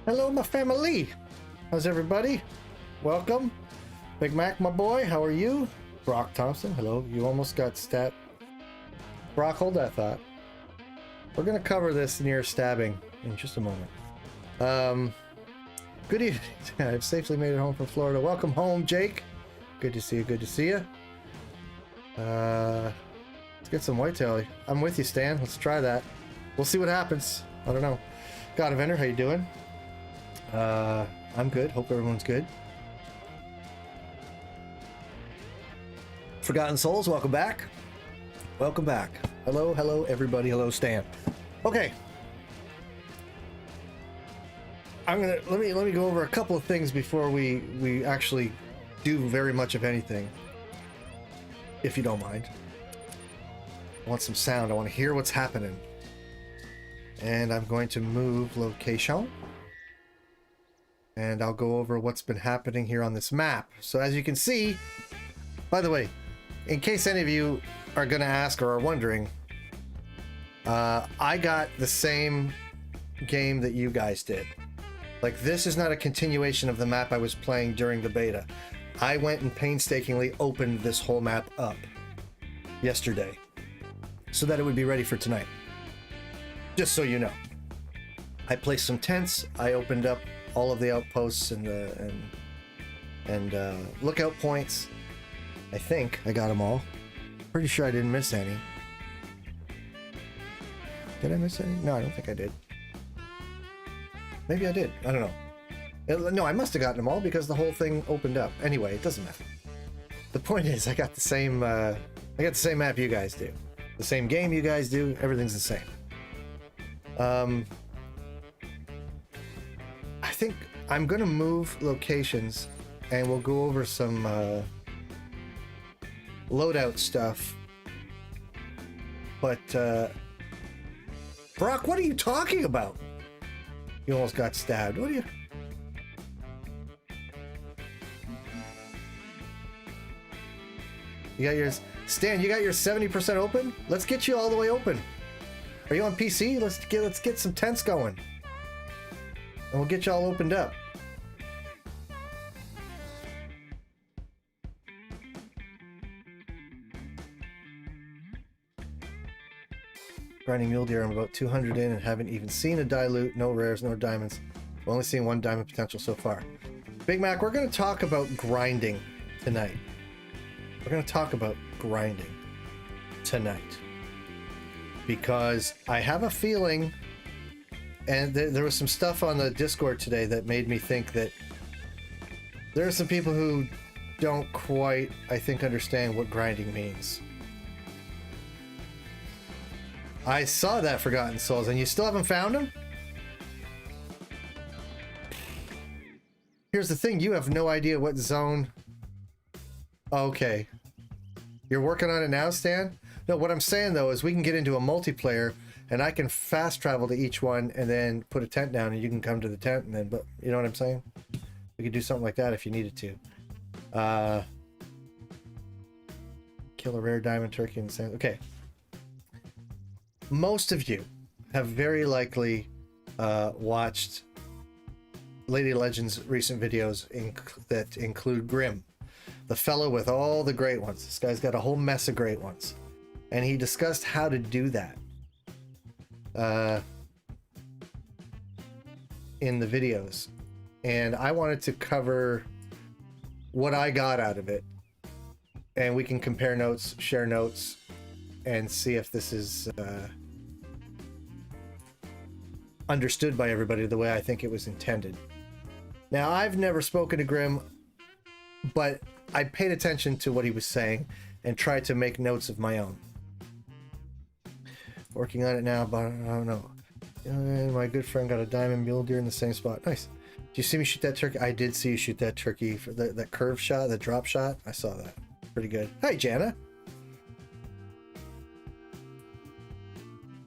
Hello, my family. How's everybody? Welcome. Big Mac, my boy. How are you? Brock Thompson. Hello. You almost got stat. Brock, hold that thought. We're going to cover this near stabbing in just a moment. Good evening. I've safely made it home from Florida. Welcome home, Jake. Good to see you. Good to see you. Let's get some whitetail. I'm with you, Stan. Let's try that. We'll see what happens. I don't know. God Eventer, how you doing? I'm good. Hope everyone's good. Forgotten Souls, welcome back. Welcome back. Hello, hello, everybody. Hello, Stan. Okay. Let me go over a couple of things before we actually do very much of anything. If you don't mind. I want some sound. I want to hear what's happening. And I'm going to move location. And I'll go over what's been happening here on this map. So as you can see, by the way, in case any of you are going to ask or are wondering, I got the same game that you guys did. Like, this is not a continuation of the map I was playing during the beta. I went and painstakingly opened this whole map up yesterday so that it would be ready for tonight. Just so you know. I placed some tents. I opened up all of the outposts and lookout points. I think I got them all. Pretty sure I didn't miss any. Did I miss any? No, I don't think I did. Maybe I did. I don't know. No, I must have gotten them all because the whole thing opened up. Anyway, it doesn't matter. The point is, I got the same map you guys do. The same game you guys do. Everything's the same. I think I'm gonna move locations and we'll go over some loadout stuff. But Brock, what are you talking about? You almost got stabbed. What are you? You got yours, Stan. You got your 70% open. Let's get you all the way open. Are you on PC? Let's get some tents going. And we'll get you all opened up. Grinding mule deer, I'm about 200 in and haven't even seen a dilute, no rares, no diamonds. I've only seen one diamond potential so far. Big Mac, we're going to talk about grinding tonight. We're going to talk about grinding tonight. Because I have a feeling, and there was some stuff on the Discord today that made me think that there are some people who don't quite, I think, understand what grinding means. I saw that Forgotten Souls, and you still haven't found him? Here's the thing, you have no idea what zone... Okay. You're working on it now, Stan? No, what I'm saying, though, is we can get into a multiplayer, and I can fast travel to each one, and then put a tent down, and you can come to the tent, and then... But you know what I'm saying? We could do something like that if you needed to. Kill a rare diamond turkey in the sand. Okay. Most of you have very likely watched Lady Legend's recent videos that include Grim. the fellow with all the great ones. This guy's got a whole mess of great ones. And he discussed how to do that in the videos. And I wanted to cover what I got out of it. And we can compare notes, share notes, and see if this is understood by everybody the way I think it was intended. Now, I've never spoken to Grim, but I paid attention to what he was saying and tried to make notes of my own. Working on it now, but I don't know. My good friend got a diamond mule deer in the same spot. Nice. Did you see me shoot that turkey? I did see you shoot that turkey for that curve shot, the drop shot. I saw that. Pretty good. Hi, Jana.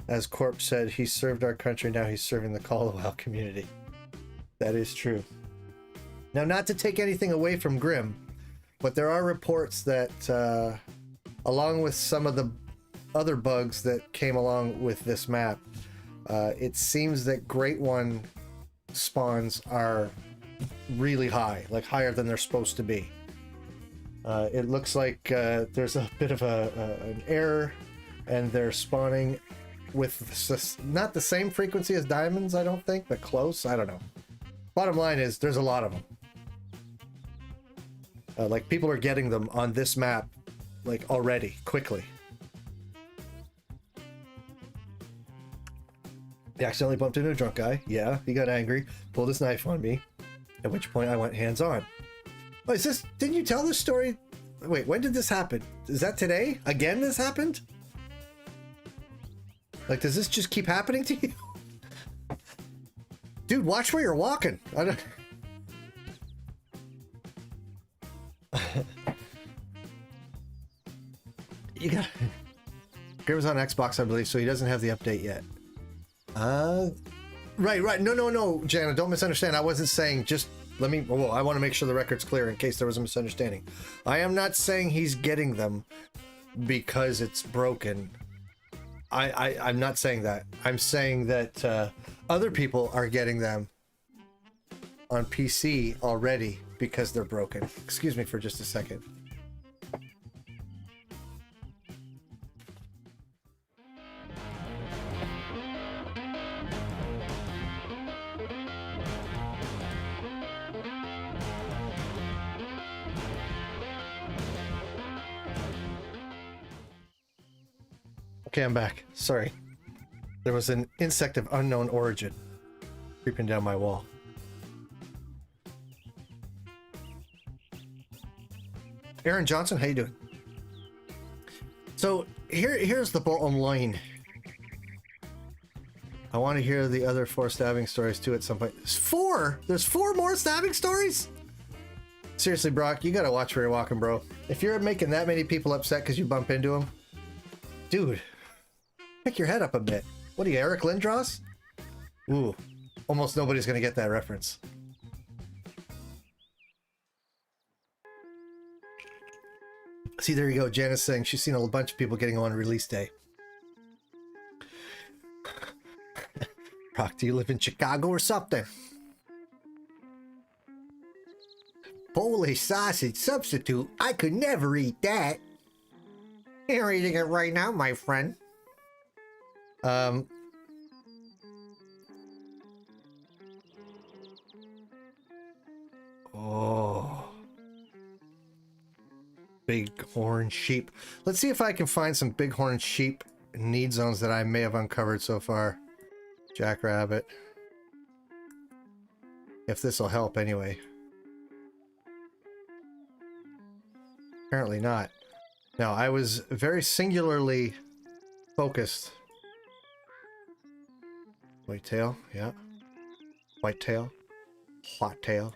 As Corp said, he served our country. Now he's serving the Caldwell community. That is true. Now, not to take anything away from Grim, but there are reports that, along with some of the other bugs that came along with this map, it seems that Great One spawns are really high, like higher than they're supposed to be. It looks like there's a bit of an error, and they're spawning with not the same frequency as diamonds, I don't think, but close. I don't know. Bottom line is there's a lot of them. Like, people are getting them on this map, like, already, quickly. He accidentally bumped into a drunk guy. Yeah, he got angry, pulled his knife on me, at which point I went hands-on. Oh, is this... Didn't you tell this story? Wait, when did this happen? Is that today? Again this happened? Like, does this just keep happening to you? Dude, watch where you're walking. I don't... You got... Grim's on Xbox, I believe, so he doesn't have the update yet. Right. No, Jana, don't misunderstand. I wasn't saying just... Let me... Well, I want to make sure the record's clear in case there was a misunderstanding. I am not saying he's getting them because it's broken. I'm not saying that. I'm saying that other people are getting them on PC already because they're broken. Excuse me for just a second. Okay, I'm back. Sorry. There was an insect of unknown origin creeping down my wall. Aaron Johnson, how you doing? So here's the bottom line. I want to hear the other 4 stabbing stories too at some point. There's 4? There's 4 more stabbing stories? Seriously, Brock, you gotta watch where you're walking, bro. If you're making that many people upset because you bump into them, dude, pick your head up a bit. What are you, Eric Lindros? Ooh, almost nobody's gonna get that reference. See, there you go. Janice saying she's seen a bunch of people getting on release day. Brock, do you live in Chicago or something? Polish sausage substitute? I could never eat that. You're eating it right now, my friend. Oh. Bighorn sheep. Let's see if I can find some bighorn sheep need zones that I may have uncovered so far. Jackrabbit. If this will help anyway. Apparently not. No, I was very singularly focused. Whitetail, yeah. Whitetail. Whitetail.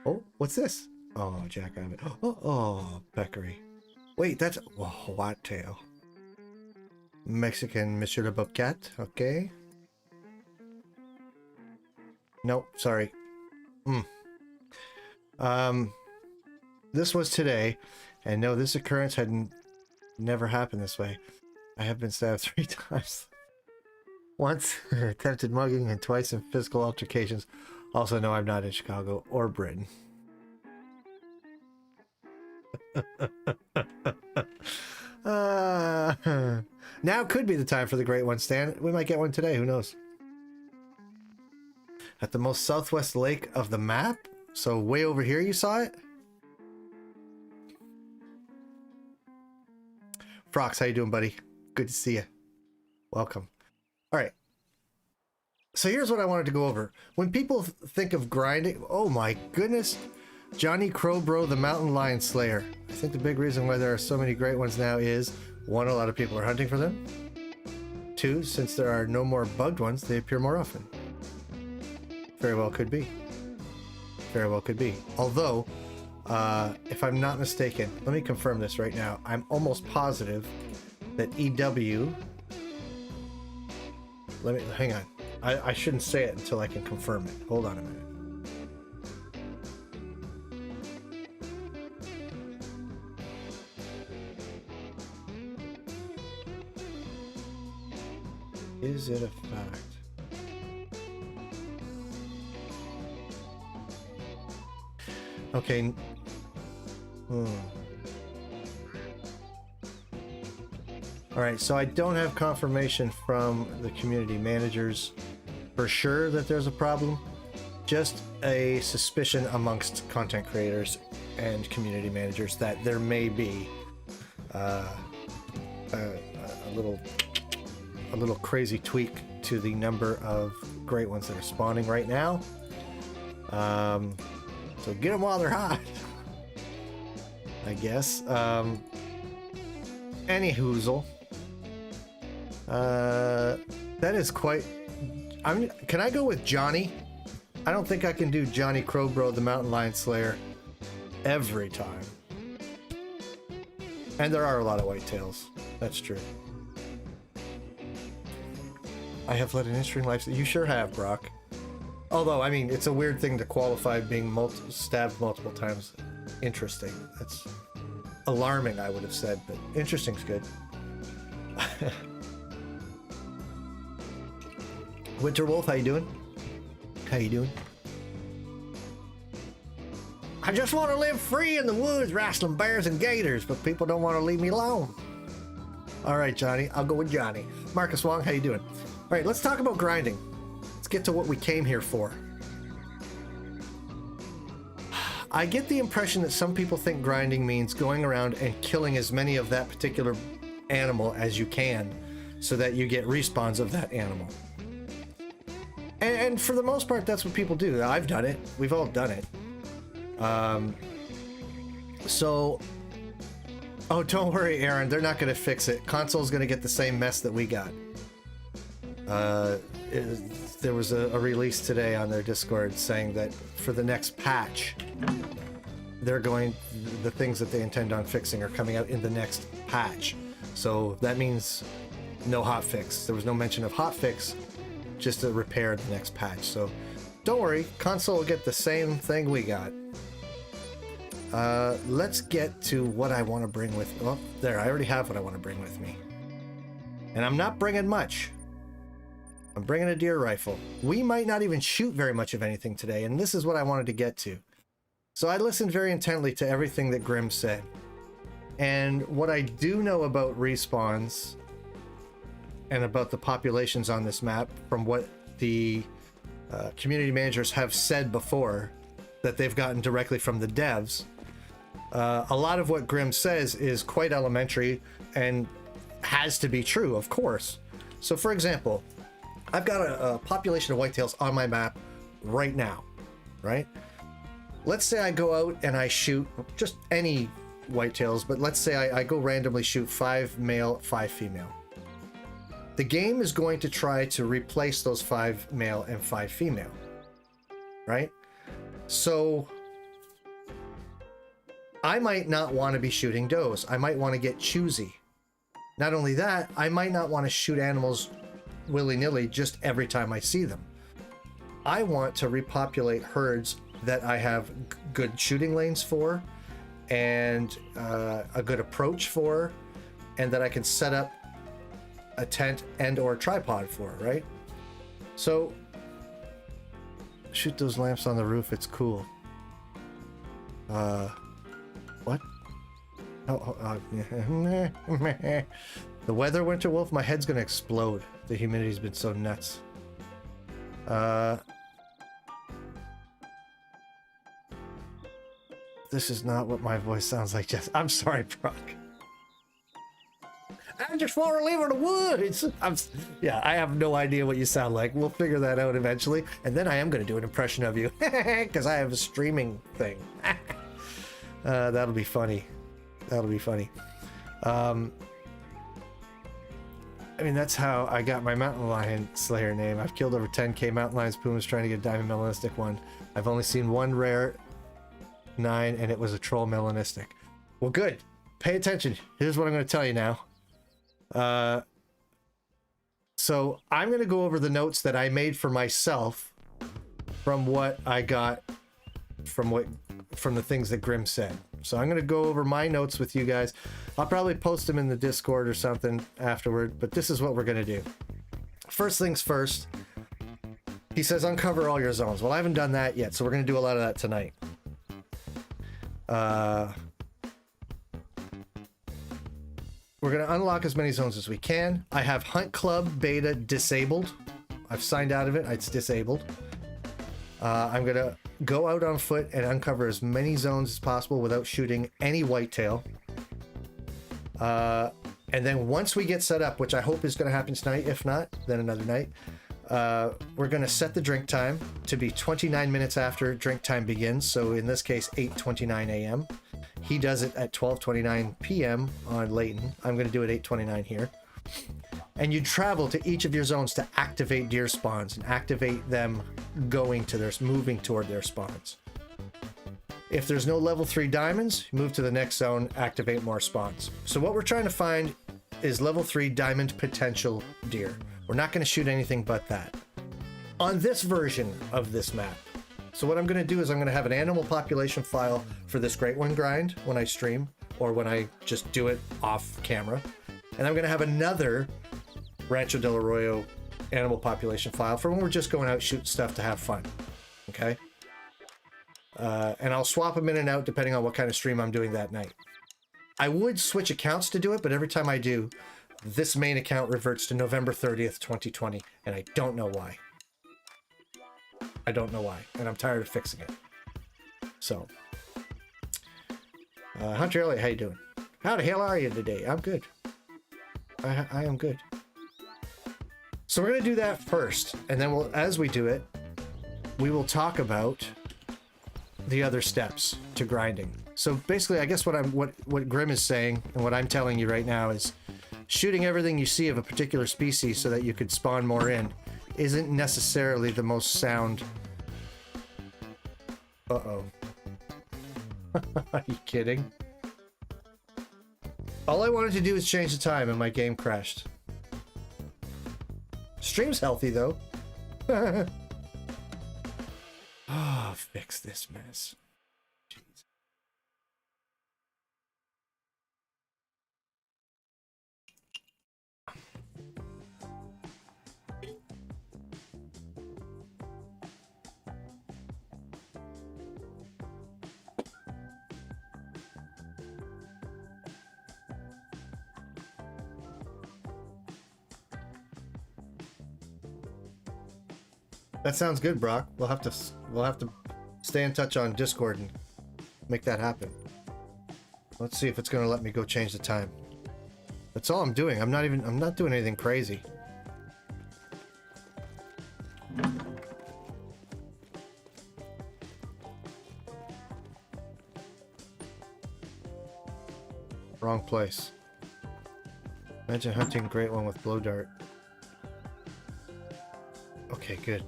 Oh, what's this? Oh, jackrabbit. Oh, peccary. Wait, that's... Oh, whitetail. Mexican Monsieur le Bobcat, okay. Nope, sorry. This was today, and no, this occurrence had never happened this way. I have been stabbed 3 times. Once attempted mugging and twice in physical altercations. Also, no, I'm not in Chicago or Britain. Now could be the time for the great one, Stan. We might get one today, who knows? At the most southwest lake of the map? So way over here you saw it? Frox, how you doing, buddy? Good to see you. Welcome. All right. So here's what I wanted to go over. When people think of grinding, oh my goodness, Johnny Crowbro, the Mountain Lion Slayer. I think the big reason why there are so many great ones now is, one, a lot of people are hunting for them. Two, since there are no more bugged ones, they appear more often. Very well could be. Very well could be. Although, if I'm not mistaken, let me confirm this right now. I'm almost positive that EW... hang on. I shouldn't say it until I can confirm it. Hold on a minute. Is it a fact? Okay. All right, so I don't have confirmation from the community managers for sure that there's a problem. Just a suspicion amongst content creators and community managers that there may be a little crazy tweak to the number of great ones that are spawning right now. So get them while they're hot, I guess. Any hoozle. That is quite... can I go with Johnny? I don't think I can do Johnny Crowbro, the Mountain Lion Slayer, every time. And there are a lot of whitetails. That's true. I have led an interesting life. You sure have, Brock. Although, I mean, it's a weird thing to qualify being stabbed multiple times. Interesting. That's alarming, I would have said, but interesting's good. Winter Wolf, how you doing? How you doing? I just want to live free in the woods, wrestling bears and gators, but people don't want to leave me alone. All right, Johnny. I'll go with Johnny. Marcus Wong, how you doing? All right, let's talk about grinding. Let's get to what we came here for. I get the impression that some people think grinding means going around and killing as many of that particular animal as you can so that you get respawns of that animal. And for the most part, that's what people do. I've done it. We've all done it. Oh, don't worry, Aaron. They're not going to fix it. Console's going to get the same mess that we got. There was a release today on their Discord saying that for the next patch, the things that they intend on fixing are coming out in the next patch. So that means no hotfix. There was no mention of hotfix, just a repair in the next patch. So don't worry, console will get the same thing we got. Let's get to what I want to bring with... Oh, there, I already have what I want to bring with me. And I'm not bringing much. I'm bringing a deer rifle. We might not even shoot very much of anything today, and this is what I wanted to get to. So I listened very intently to everything that Grim said. And what I do know about respawns and about the populations on this map from what the community managers have said before that they've gotten directly from the devs, a lot of what Grim says is quite elementary and has to be true, of course. So for example, I've got a population of whitetails on my map right now, right? Let's say I go out and I shoot just any whitetails, but let's say I go randomly shoot 5 male, 5 female. The game is going to try to replace those 5 male and 5 female, right? So I might not want to be shooting does. I might want to get choosy. Not only that, I might not want to shoot animals willy-nilly just every time I see them. I want to repopulate herds that I have good shooting lanes for and a good approach for, and that I can set up a tent and or tripod for, right? So shoot those lamps on the roof, it's cool. What? yeah. The weather, Winter Wolf, my head's gonna explode. The humidity's been so nuts. This is not what my voice sounds like, Jess. I'm sorry, Brock. I just want to live in the woods. Yeah, I have no idea what you sound like. We'll figure that out eventually. And then I am going to do an impression of you. Because I have a streaming thing. That'll be funny. That'll be funny. I mean, that's how I got my mountain lion slayer name. I've killed over 10k mountain lions, pumas trying to get a diamond melanistic one. I've only seen one rare 9, and it was a troll melanistic. Well, good. Pay attention. Here's what I'm going to tell you now. So I'm going to go over the notes that I made for myself from what I got from the things that Grim said. So I'm going to go over my notes with you guys. I'll probably post them in the Discord or something afterward, but this is what we're going to do. First things first, he says uncover all your zones. Well, I haven't done that yet, so we're going to do a lot of that tonight. We're going to unlock as many zones as we can. I have Hunt Club Beta disabled. I've signed out of it. It's disabled. I'm going to go out on foot and uncover as many zones as possible without shooting any whitetail. And then once we get set up, which I hope is going to happen tonight, if not, then another night, we're going to set the drink time to be 29 minutes after drink time begins. So in this case, 8:29 a.m. He does it at 12:29 p.m. on Layton. I'm going to do it 8:29 here. And you travel to each of your zones to activate deer spawns and activate them moving toward their spawns. If there's no level 3 diamonds, move to the next zone, activate more spawns. So what we're trying to find is level 3 diamond potential deer. We're not going to shoot anything but that on this version of this map. So what I'm going to do is I'm going to have an animal population file for this great one grind when I stream or when I just do it off camera. And I'm going to have another Rancho del Arroyo animal population file for when we're just going out shooting stuff to have fun. Okay. And I'll swap them in and out depending on what kind of stream I'm doing that night. I would switch accounts to do it, but every time I do, this main account reverts to November 30th, 2020, and I don't know why. I don't know why, and I'm tired of fixing it. So, Hunter Elliott, how you doing? How the hell are you today? I'm good. I am good. So we're gonna do that first, and then as we do it, we will talk about the other steps to grinding. So basically, I guess what Grim is saying and what I'm telling you right now is shooting everything you see of a particular species so that you could spawn more in isn't necessarily the most sound. Uh-oh. Are you kidding? All I wanted to do was change the time and my game crashed. Stream's healthy though. Oh, fix this mess. Jeez. That sounds good, Brock. We'll have to stay in touch on Discord and make that happen. Let's see if it's going to let me go change the time. That's all I'm doing. I'm not doing anything crazy. Wrong place. Imagine hunting a great one with blow dart. Okay, good.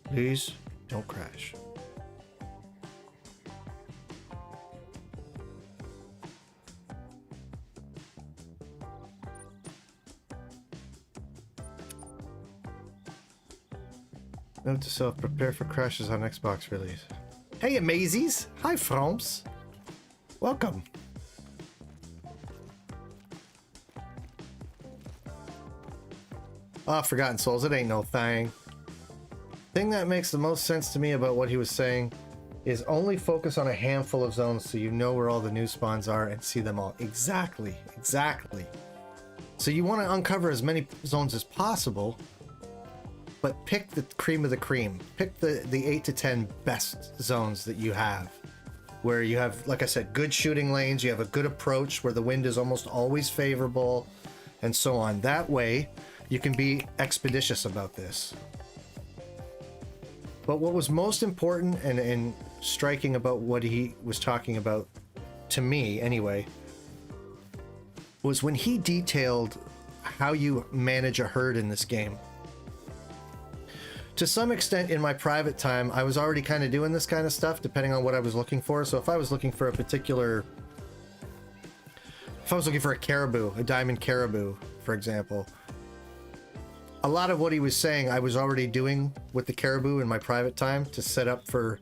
Please don't crash. Note to self, prepare for crashes on Xbox release. Hey, Amazies! Hi, Fromps! Welcome! Ah, Forgotten Souls, it ain't no thing. Thing that makes the most sense to me about what he was saying is only focus on a handful of zones so you know where all the new spawns are and see them all. Exactly. So you want to uncover as many zones as possible, but pick the cream of the cream. Pick the 8 to 10 best zones that you have, where you have, like I said, good shooting lanes, you have a good approach where the wind is almost always favorable, and so on. That way, you can be expeditious about this. But what was most important and striking about what he was talking about, to me anyway, was when he detailed how you manage a herd in this game. To some extent, in my private time, I was already kind of doing this kind of stuff, depending on what I was looking for. So if I was looking for a particular... If I was looking for a caribou, a diamond caribou, for example, a lot of what he was saying I was already doing with the caribou in my private time to set up for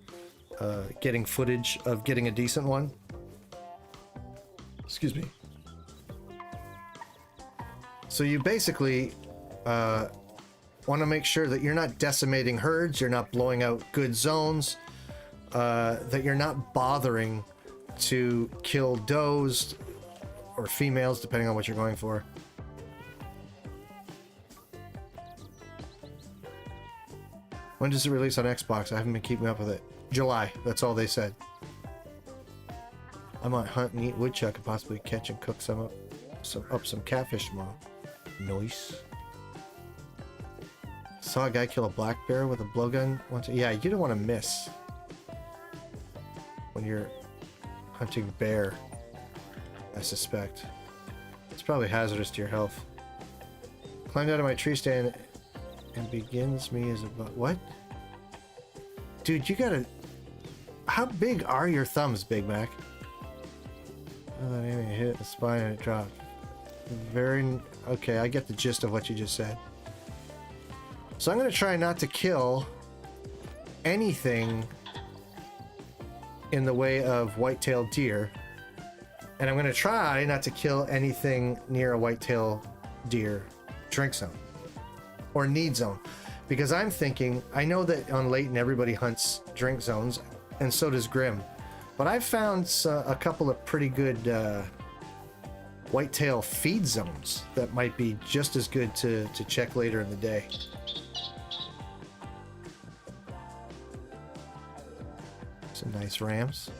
getting footage of getting a decent one. Excuse me. So you basically want to make sure that you're not decimating herds, you're not blowing out good zones, that you're not bothering to kill does or females, depending on what you're going for. When does it release on Xbox? I haven't been keeping up with it. July, that's all they said. I might hunt and eat woodchuck and possibly catch and cook some catfish tomorrow. Nice. Saw a guy kill a black bear with a blowgun once. Yeah, you don't want to miss when you're hunting bear, I suspect. It's probably hazardous to your health. Climbed out of my tree stand and begins me as about what? Dude, you gotta... How big are your thumbs, Big Mac? Oh, that enemy hit the spine and it dropped. Very... Okay, I get the gist of what you just said. So I'm going to try not to kill anything in the way of white-tailed deer. And I'm going to try not to kill anything near a white-tailed deer drink zone or need zone. Because I'm thinking, I know that on Layton everybody hunts drink zones, and so does Grim. But I've found a couple of pretty good whitetail feed zones that might be just as good to check later in the day. Some nice rams.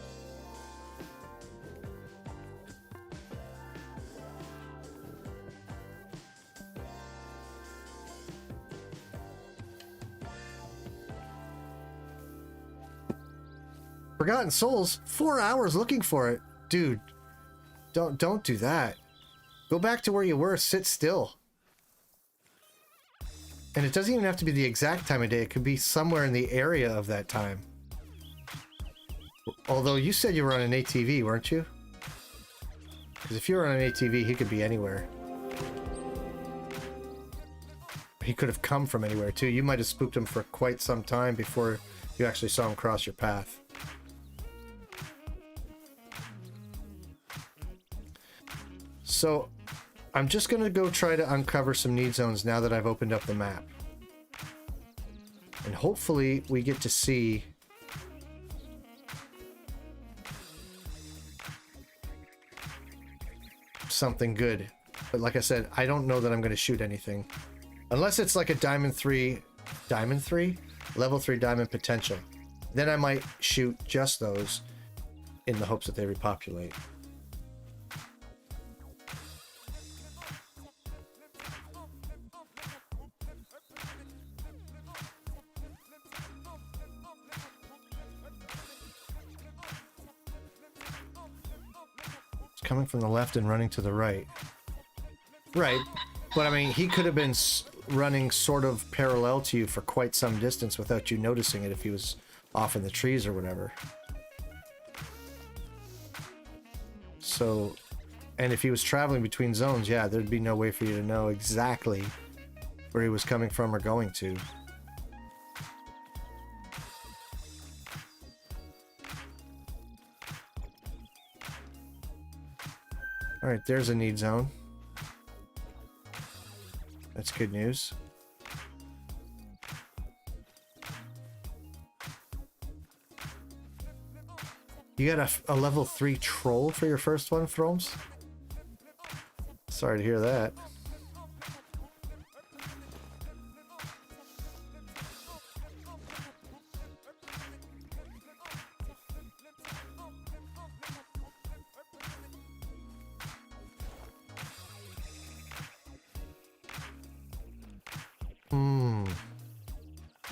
Forgotten Souls, 4 hours looking for it. Dude, don't do that. Go back to where you were, sit still. And it doesn't even have to be the exact time of day, it could be somewhere in the area of that time. Although you said you were on an ATV, weren't you? Because if you were on an ATV, he could be anywhere. He could have come from anywhere too. You might have spooked him for quite some time before you actually saw him cross your path. So I'm just going to go try to uncover some need zones now that I've opened up the map. And hopefully we get to see something good. But like I said, I don't know that I'm going to shoot anything. Unless it's like a Diamond 3? Level 3 Diamond Potential. Then I might shoot just those in the hopes that they repopulate. Coming from the left and running to the right. Right, but I mean, he could have been running sort of parallel to you for quite some distance without you noticing it if he was off in the trees or whatever. So, and if he was traveling between zones, yeah, there'd be no way for you to know exactly where he was coming from or going to. Alright, there's a need zone. That's good news. You got a level 3 troll for your first one, Fromes? Sorry to hear that.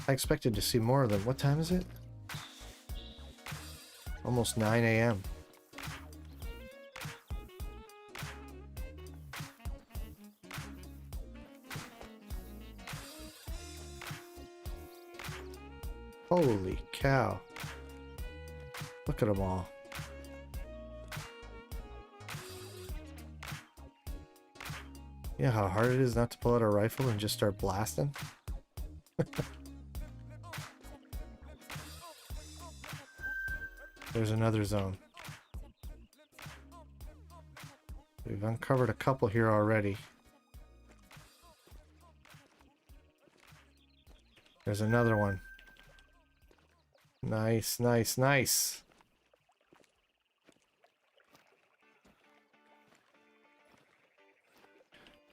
I expected to see more of them. What time is it? Almost 9 a.m. Holy cow. Look at them all. Yeah, how hard it is not to pull out a rifle and just start blasting. There's another zone. We've uncovered a couple here already. There's another one. Nice, nice, nice.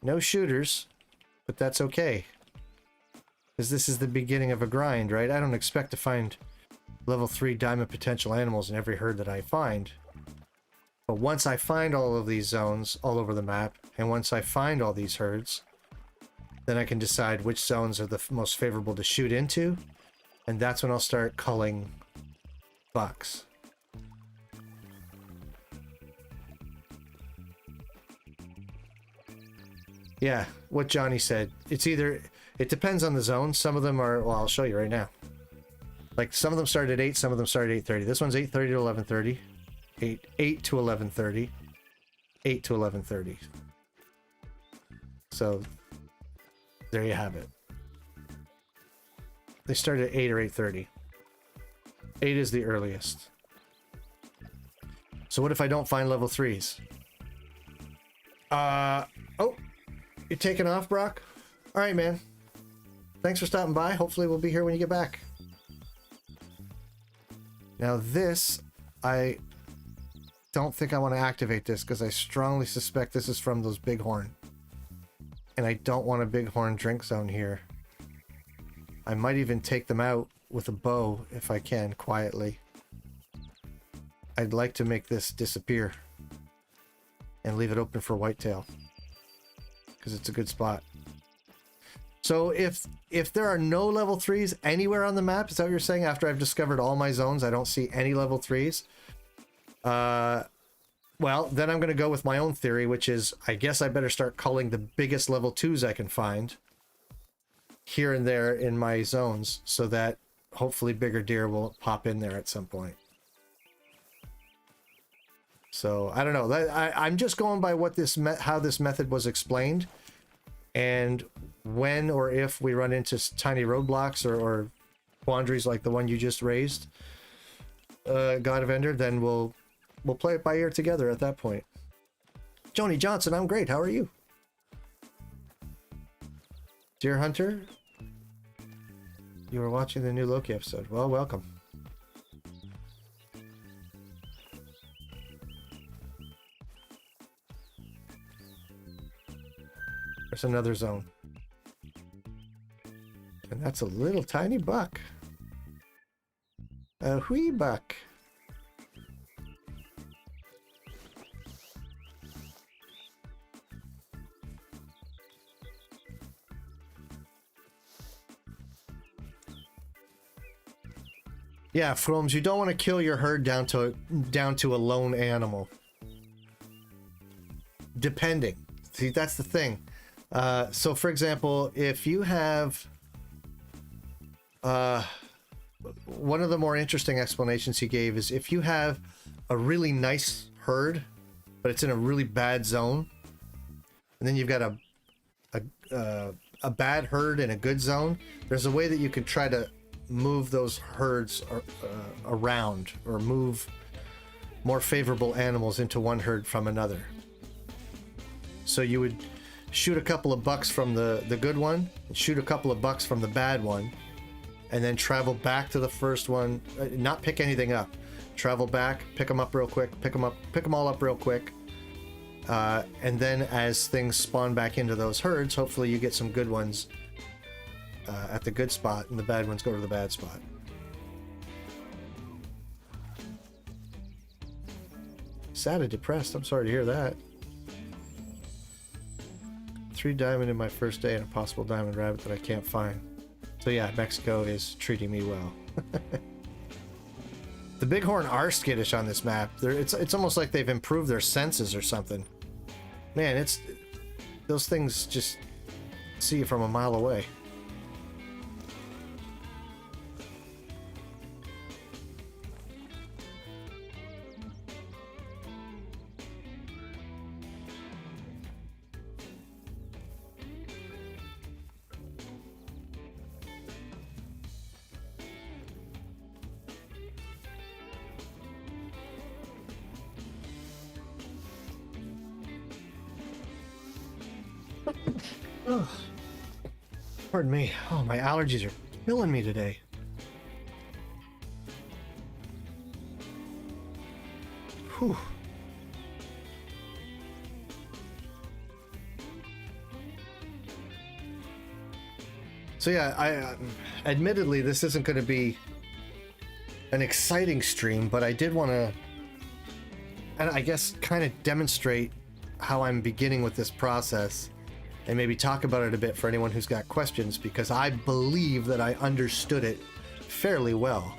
No shooters, but that's okay. Because this is the beginning of a grind, right? I don't expect to find level 3 diamond potential animals in every herd that I find. But once I find all of these zones all over the map, and once I find all these herds, then I can decide which zones are the most favorable to shoot into, and that's when I'll start culling bucks. Yeah, what Johnny said. It's either, it depends on the zone. Some of them are, well, I'll show you right now. Like, some of them start at 8, some of them start at 8:30. This one's 8:30 to 11:30. 8 to 11:30. 8 to 11:30. So, there you have it. They start at 8 or 8:30. 8 is the earliest. So what if I don't find level 3s? Oh, you're taking off, Brock? All right, man. Thanks for stopping by. Hopefully we'll be here when you get back. Now this, I don't think I want to activate this because I strongly suspect this is from those bighorn. And I don't want a bighorn drink zone here. I might even take them out with a bow if I can, quietly. I'd like to make this disappear and leave it open for whitetail because it's a good spot. So if there are no level 3s anywhere on the map, is that what you're saying? After I've discovered all my zones, I don't see any level 3s. Well, then I'm going to go with my own theory, which is I guess I better start culling the biggest level 2s I can find here and there in my zones so that hopefully bigger deer will pop in there at some point. So I don't know. I'm just going by what how this method was explained, and when or if we run into tiny roadblocks or quandaries like the one you just raised, God of Ender, then we'll play it by ear together at that point. Joni Johnson, I'm great. How are you? Deer Hunter, you were watching the new Loki episode. Well, welcome. There's another zone. And that's a little tiny buck. A wee buck. Yeah, Fromes, you don't want to kill your herd down to a lone animal. Depending. See, that's the thing. So for example, if you have one of the more interesting explanations he gave is if you have a really nice herd, but it's in a really bad zone, and then you've got a bad herd in a good zone, there's a way that you can try to move those herds around or move more favorable animals into one herd from another. So you would shoot a couple of bucks from the good one, and shoot a couple of bucks from the bad one, and then travel back to the first one, not pick anything up, travel back, pick them up real quick, pick them all up real quick. And then as things spawn back into those herds, hopefully you get some good ones at the good spot, and the bad ones go to the bad spot. Sad and depressed. I'm sorry to hear that. 3 diamond in my first day and a possible diamond rabbit that I can't find. So yeah, Mexico is treating me well. The bighorn are skittish on this map. It's almost like they've improved their senses or something. Man, those things just see you from a mile away. Oh, pardon me. Oh, my allergies are killing me today. Whew. So yeah, I admittedly this isn't going to be an exciting stream, but I did want to, and I guess kind of demonstrate how I'm beginning with this process. And maybe talk about it a bit for anyone who's got questions, because I believe that I understood it fairly well.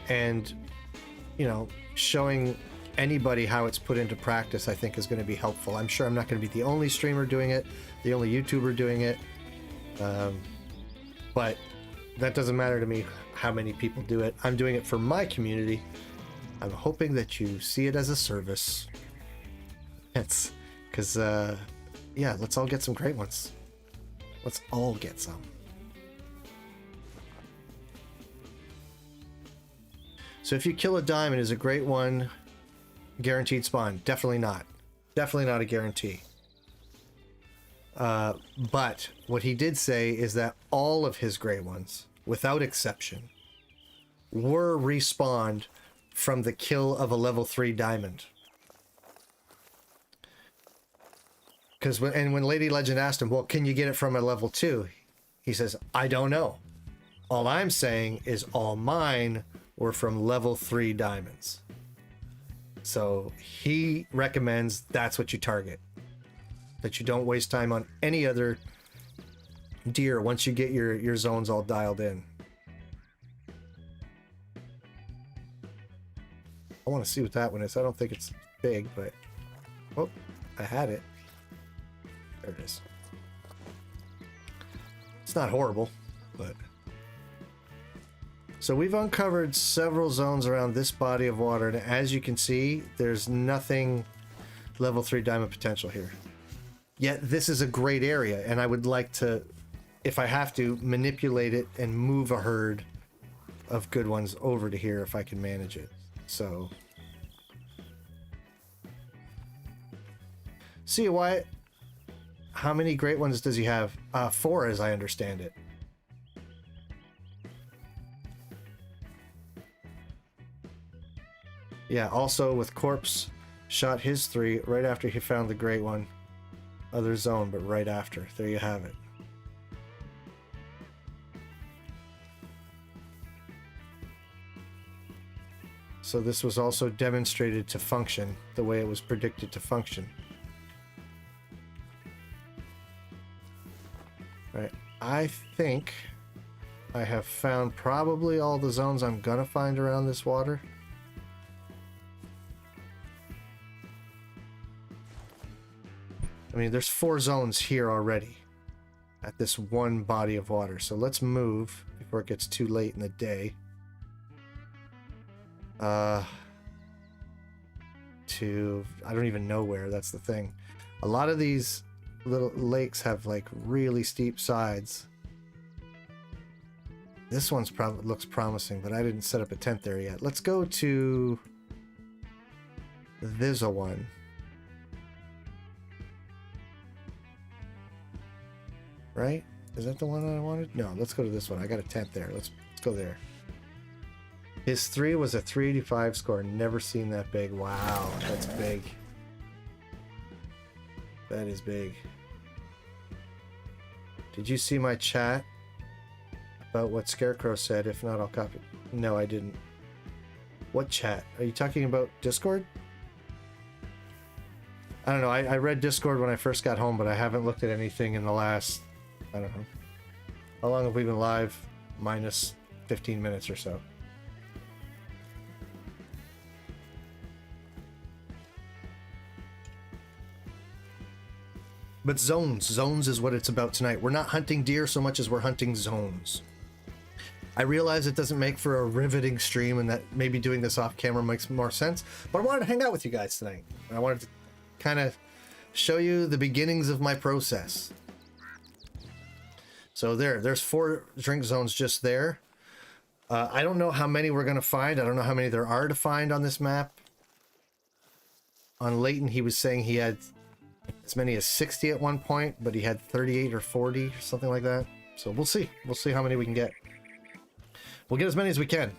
And, you know, showing anybody how it's put into practice, I think is going to be helpful. I'm sure I'm not going to be the only streamer doing it, the only YouTuber doing it. But that doesn't matter to me how many people do it. I'm doing it for my community. I'm hoping that you see it as a service. It's... Because, yeah, let's all get some great ones. Let's all get some. So if you kill a diamond, is a great one guaranteed spawn? Definitely not. Definitely not a guarantee. But what he did say is that all of his great ones, without exception, were respawned from the kill of a level 3 diamond. Because when Lady Legend asked him, well, can you get it from a level 2? He says, I don't know. All I'm saying is all mine were from level 3 diamonds. So he recommends that's what you target. That you don't waste time on any other deer once you get your zones all dialed in. I want to see what that one is. I don't think it's big, but... Oh, I had it. There it is. It's not horrible, but... So we've uncovered several zones around this body of water, and as you can see, there's nothing level 3 diamond potential here. Yet this is a great area, and I would like to, if I have to, manipulate it and move a herd of good ones over to here if I can manage it. So... See, Wyatt? How many great ones does he have? 4, as I understand it. Yeah, also with Corpse, shot his 3 right after he found the great one. Other zone, but right after. There you have it. So this was also demonstrated to function the way it was predicted to function. Right, I think I have found probably all the zones I'm gonna find around this water. I mean, there's 4 zones here already at this one body of water. So let's move before it gets too late in the day. To, I don't even know where, that's the thing. A lot of these little lakes have like really steep sides. This one's probably looks promising, but I didn't set up a tent there yet. Let's go to this one. Right? Is that the one I wanted? No, let's go to this one. I got a tent there. Let's go there. His 3 was a 385 score. Never seen that big. Wow, that's big. That is big. Did you see my chat about what Scarecrow said? If not, I'll copy. No, I didn't. What chat? Are you talking about Discord? I don't know. I read Discord when I first got home, but I haven't looked at anything in the last, I don't know. How long have we been live? Minus 15 minutes or so. But zones. Zones is what it's about tonight. We're not hunting deer so much as we're hunting zones. I realize it doesn't make for a riveting stream and that maybe doing this off camera makes more sense, but I wanted to hang out with you guys tonight. I wanted to kind of show you the beginnings of my process. So there's 4 drink zones just there. I don't know how many we're going to find. I don't know how many there are to find on this map. On Leighton, he was saying he had as many as 60 at one point, but he had 38 or 40 or something like that. So we'll see. We'll see how many we can get. We'll get as many as we can.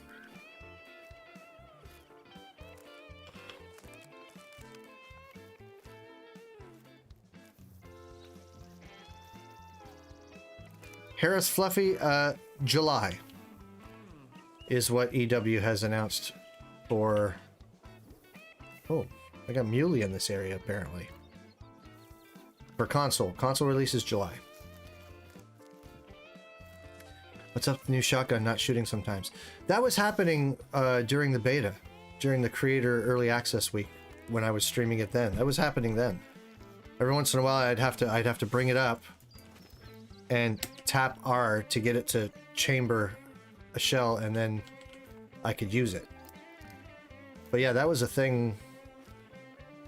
Harris Fluffy, July is what EW has announced for... Oh, I got Muley in this area, apparently. For console. Console release is July. What's up with the new shotgun not shooting sometimes? That was happening during the beta, during the creator early access week, when I was streaming it then. That was happening then. Every once in a while I'd have to bring it up and tap R to get it to chamber a shell, and then I could use it. But yeah, that was a thing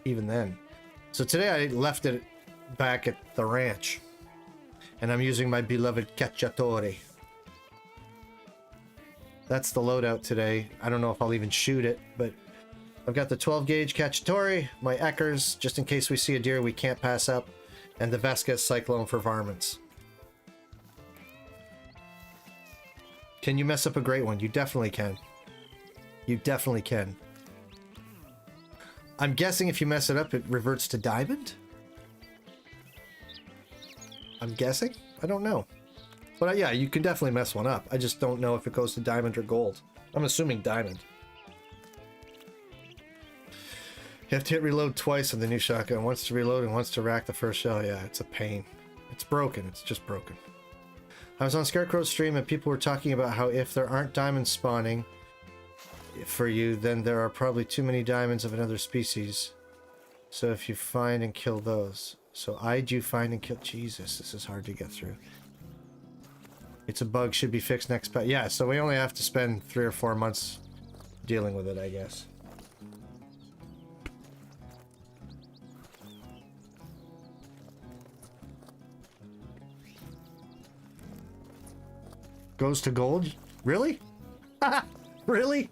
even then. So today I left it back at the ranch, and I'm using my beloved Cacciatore. That's the loadout today. I don't know if I'll even shoot it, but I've got the 12 gauge Cacciatore, my Eckers, just in case we see a deer we can't pass up, and the Vasquez Cyclone for varmints. Can you mess up a great one? You definitely can. You definitely can. I'm guessing if you mess it up, it reverts to diamond? I'm guessing? I don't know. But yeah, you can definitely mess one up. I just don't know if it goes to diamond or gold. I'm assuming diamond. You have to hit reload twice on the new shotgun. Once to reload and once to rack the first shell. Yeah, it's a pain. It's broken. It's just broken. I was on Scarecrow's stream and people were talking about how if there aren't diamonds spawning for you, then there are probably too many diamonds of another species. So if you find and kill those. So I do find and kill... Jesus, this is hard to get through. It's a bug, should be fixed next patch. Yeah, so we only have to spend 3 or 4 months dealing with it, I guess. Goes to gold? Really? Really?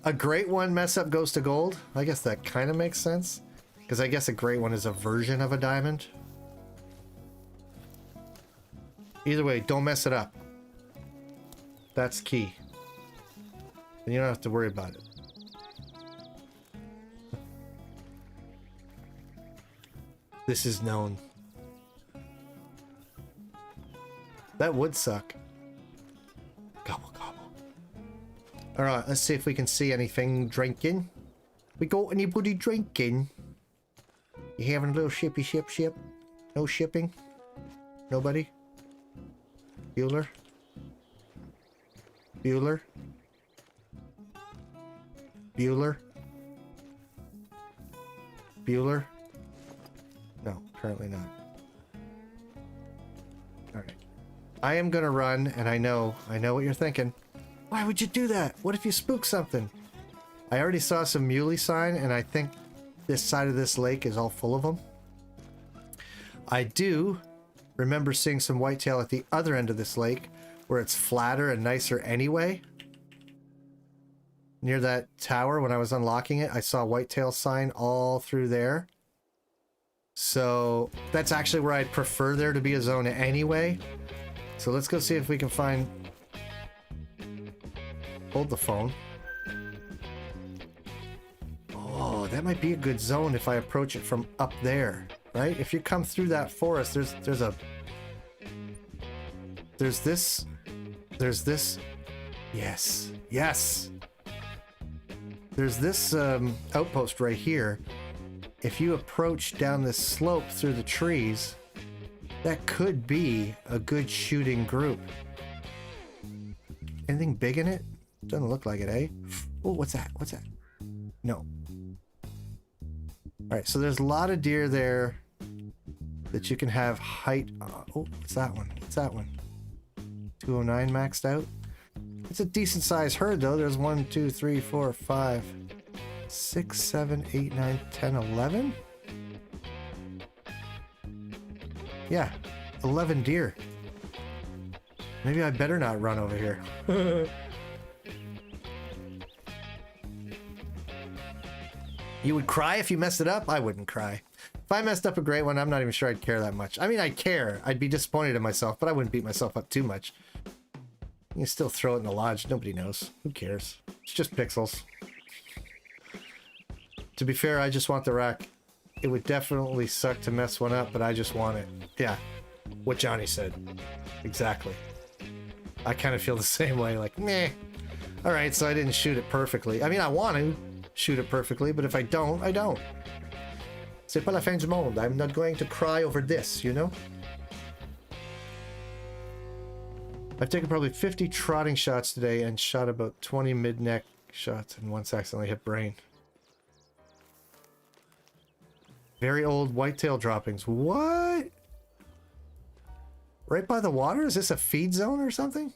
A great one mess up goes to gold? I guess that kind of makes sense. Because I guess a great one is a version of a diamond. Either way, don't mess it up. That's key. And you don't have to worry about it. This is known. That would suck. Gobble, gobble. Alright, let's see if we can see anything drinking. We got anybody drinking? You having a little shippy ship? No shipping? Nobody? Bueller? Bueller? Bueller? Bueller? No, apparently not. Alright. I am gonna run, and I know what you're thinking. Why would you do that? What if you spook something? I already saw some muley sign, and I think this side of this lake is all full of them. I do remember seeing some whitetail at the other end of this lake, where it's flatter and nicer anyway. Near that tower, when I was unlocking it, I saw whitetail sign all through there. So that's actually where I'd prefer there to be a zone anyway. So let's go see if we can find Hold the phone. Oh, that might be a good zone if I approach it from up there, right? If you come through that forest, there's this. Yes, yes. There's this outpost right here. If you approach down this slope through the trees, that could be a good shooting group. Anything big in it? Doesn't look like it, eh? Oh, what's that? What's that? No. Alright, so there's a lot of deer there that you can have height. Oh, what's that one? What's that one? 209 maxed out. It's a decent sized herd though. There's 1, 2, 3, 4, 5, 6, 7, 8, 9, 10, 11. Yeah, 11 deer. Maybe I better not run over here. You would cry if you messed it up? I wouldn't cry. If I messed up a great one, I'm not even sure I'd care that much. I mean, I'd care. I'd be disappointed in myself, but I wouldn't beat myself up too much. You can still throw it in the lodge. Nobody knows. Who cares? It's just pixels. To be fair, I just want the rack. It would definitely suck to mess one up, but I just want it. Yeah. What Johnny said. Exactly. I kind of feel the same way. Like, meh. Alright, so I didn't shoot it perfectly. I mean, I want to shoot it perfectly, but if I don't, I don't. C'est pas la fin du monde. I'm not going to cry over this, you know? I've taken probably 50 trotting shots today and shot about 20 mid-neck shots and once accidentally hit brain. Very old whitetail droppings. What? Right by the water? Is this a feed zone or something?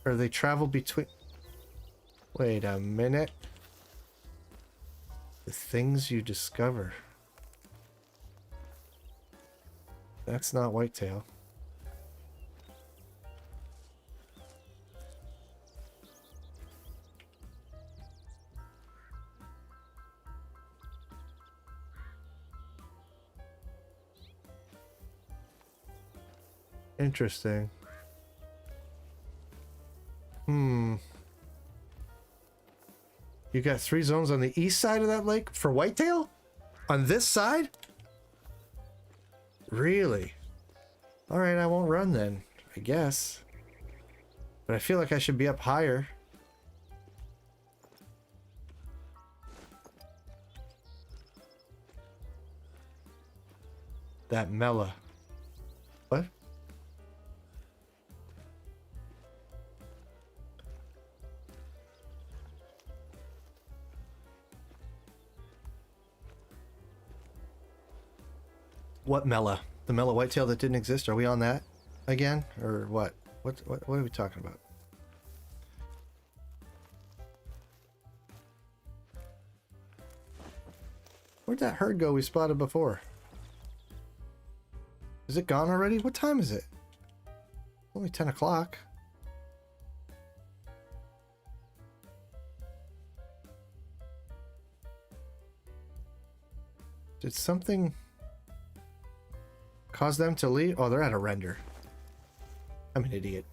Or they travel between... Wait a minute. The things you discover. That's not whitetail. Interesting. You got 3 zones on the east side of that lake for whitetail? On this side? Really? Alright, I won't run then, I guess. But I feel like I should be up higher. That Mela. What? What Mela? The Mela whitetail that didn't exist? Are we on that again? Or what? What are we talking about? Where'd that herd go we spotted before? Is it gone already? What time is it? Only 10 o'clock. Did something cause them to leave? Oh, they're at a render. I'm an idiot.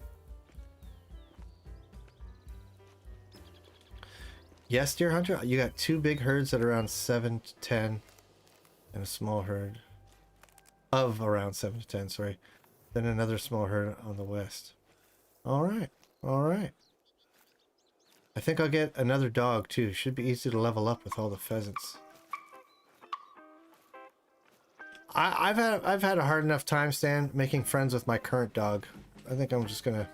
Yes, deer hunter, you got 2 big herds at around 7 to 10 and a small herd of around 7 to 10, sorry. Then another small herd on the west. All right. All right. I think I'll get another dog too. Should be easy to level up with all the pheasants. I've had a hard enough time, Stan, making friends with my current dog. I think I'm just gonna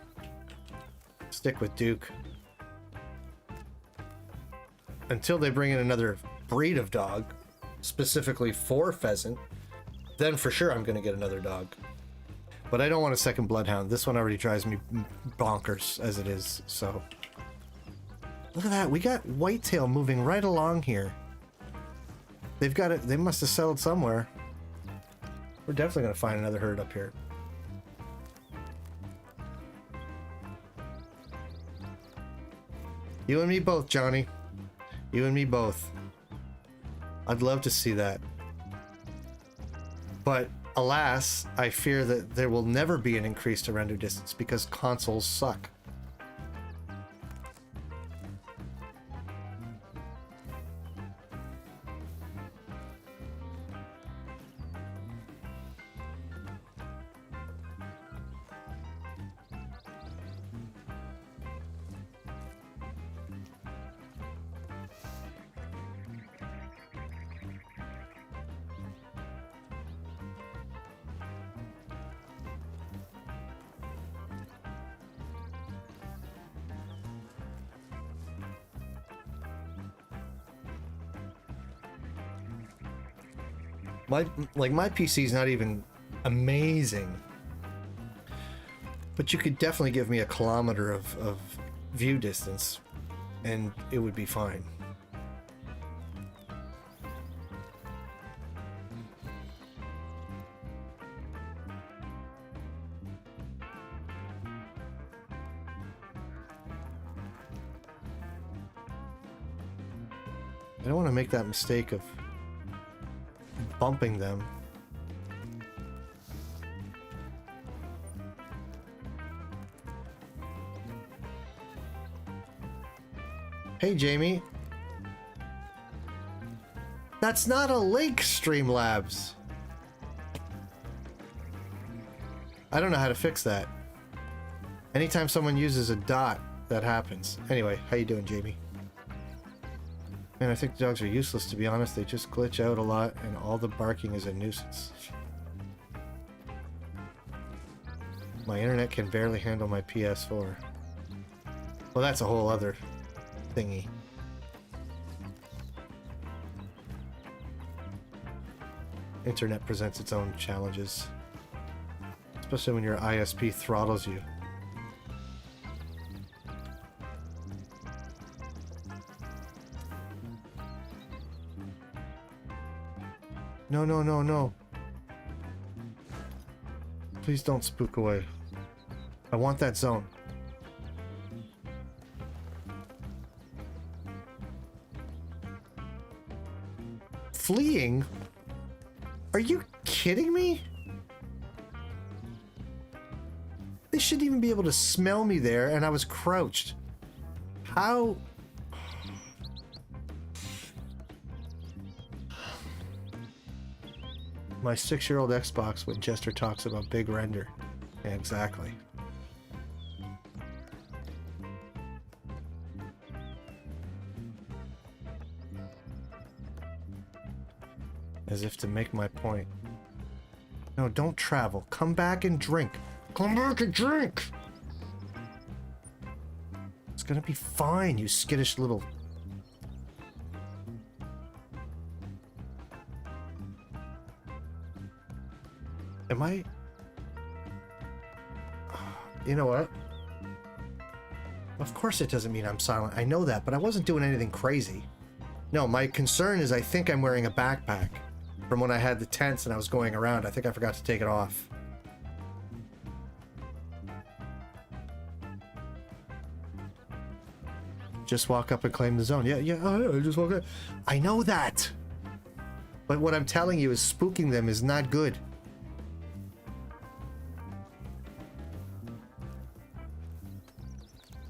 stick with Duke until they bring in another breed of dog, specifically for pheasant. Then for sure I'm gonna get another dog. But I don't want a second bloodhound. This one already drives me bonkers as it is. So look at that. We got whitetail moving right along here. They've got it. They must have settled somewhere. We're definitely going to find another herd up here. You and me both, Johnny. You and me both. I'd love to see that. But alas, I fear that there will never be an increase to render distance because consoles suck. My PC is not even amazing, but you could definitely give me a kilometer of view distance and it would be fine. I don't want to make that mistake of bumping them. Hey, Jamie. That's not a link, Streamlabs. I don't know how to fix that. Anytime someone uses a dot, that happens. Anyway, how you doing, Jamie? Man, I think the dogs are useless, to be honest. They just glitch out a lot, and all the barking is a nuisance. My internet can barely handle my PS4. Well, that's a whole other thingy. Internet presents its own challenges. Especially when your ISP throttles you. No, no, no, no. Please don't spook away. I want that zone. Fleeing? Are you kidding me? They shouldn't even be able to smell me there, and I was crouched. How? My 6-year-old Xbox when Jester talks about big render. Yeah, exactly. As if to make my point. No, don't travel. Come back and drink. Come back and drink! It's gonna be fine, you skittish little... Am I... You know what? Of course it doesn't mean I'm silent. I know that, but I wasn't doing anything crazy. No, my concern is I think I'm wearing a backpack from when I had the tents and I was going around. I think I forgot to take it off. Just walk up and claim the zone. Yeah, I just walk up. I know that! But what I'm telling you is spooking them is not good.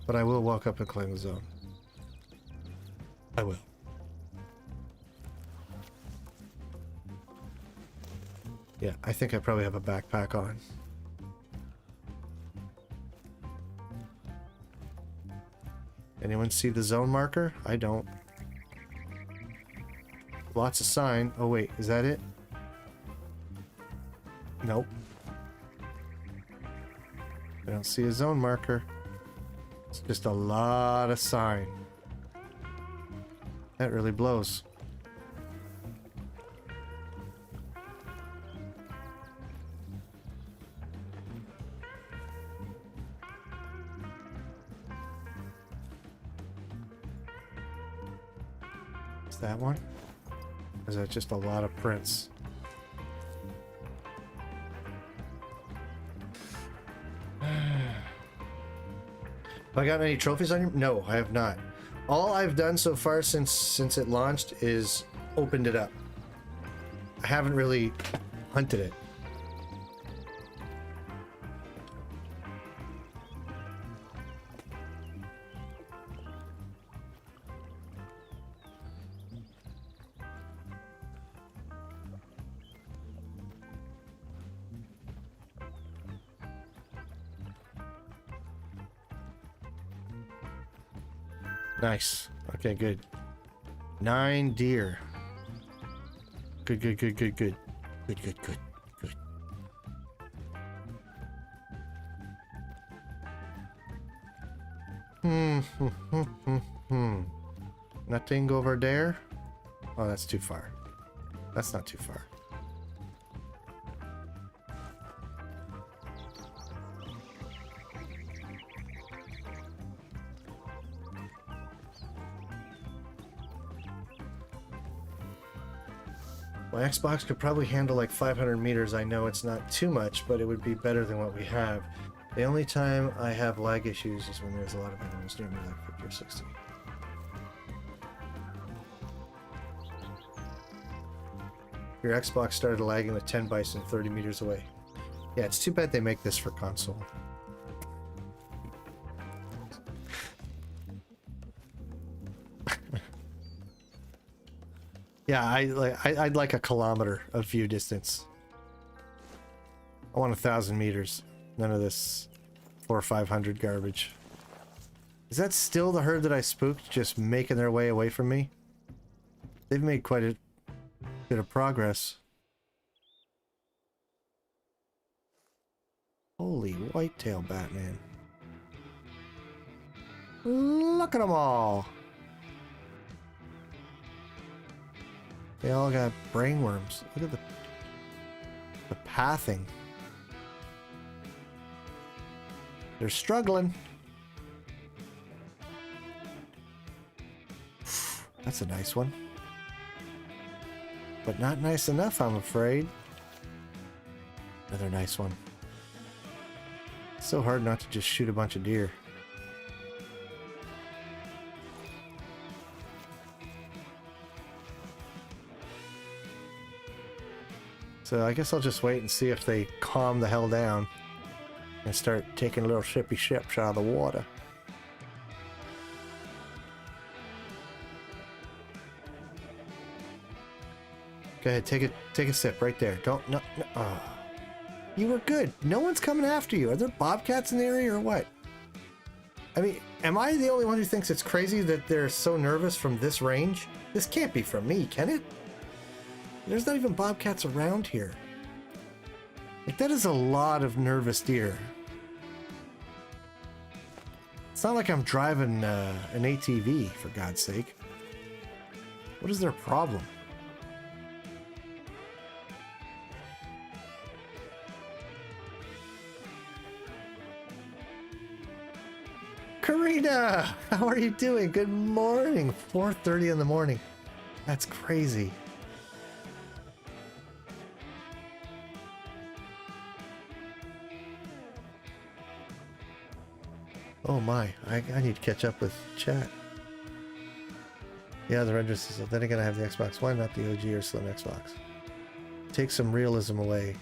But I will walk up and claim the zone. I will. Yeah, I think I probably have a backpack on. Anyone see the zone marker? I don't. Lots of sign. Oh wait, is that it? Nope. I don't see a zone marker. It's just a lot of sign. That really blows. Is that one? Or is that just a lot of prints? Have I got any trophies on you? No, I have not. All I've done so far since it launched is opened it up. I haven't really hunted it. Nice. Okay, good. 9 deer. Good, good, good, good, good. Good, good, good, good. Nothing over there? Oh, that's too far. That's not too far. My Xbox could probably handle like 500 meters. I know it's not too much, but it would be better than what we have. The only time I have lag issues is when there's a lot of animals near me, like 50 or 60. Your Xbox started lagging with 10 bison 30 meters away. Yeah, it's too bad they make this for console. Yeah, I'd like a kilometer of view distance. I want 1,000 meters. None of this 400 or 500 garbage. Is that still the herd that I spooked, just making their way away from me? They've made quite a bit of progress. Holy whitetail Batman. Look at them all. They all got brainworms. Look at the pathing. They're struggling. That's a nice one. But not nice enough, I'm afraid. Another nice one. It's so hard not to just shoot a bunch of deer. So I guess I'll just wait and see if they calm the hell down and start taking little shippy ships out of the water. Go ahead, take a sip right there. Don't no. Oh. You were good. No one's coming after you. Are there bobcats in the area or what? I mean, am I the only one who thinks it's crazy that they're so nervous from this range? This can't be from me, can it? There's not even bobcats around here. Like, that is a lot of nervous deer. It's not like I'm driving an ATV, for God's sake. What is their problem? Karina, how are you doing? Good morning. 4:30 in the morning. That's crazy. Oh my, I need to catch up with chat. Yeah, the render system. Then again, I have the Xbox One, not the OG or Slim Xbox. Take some realism away.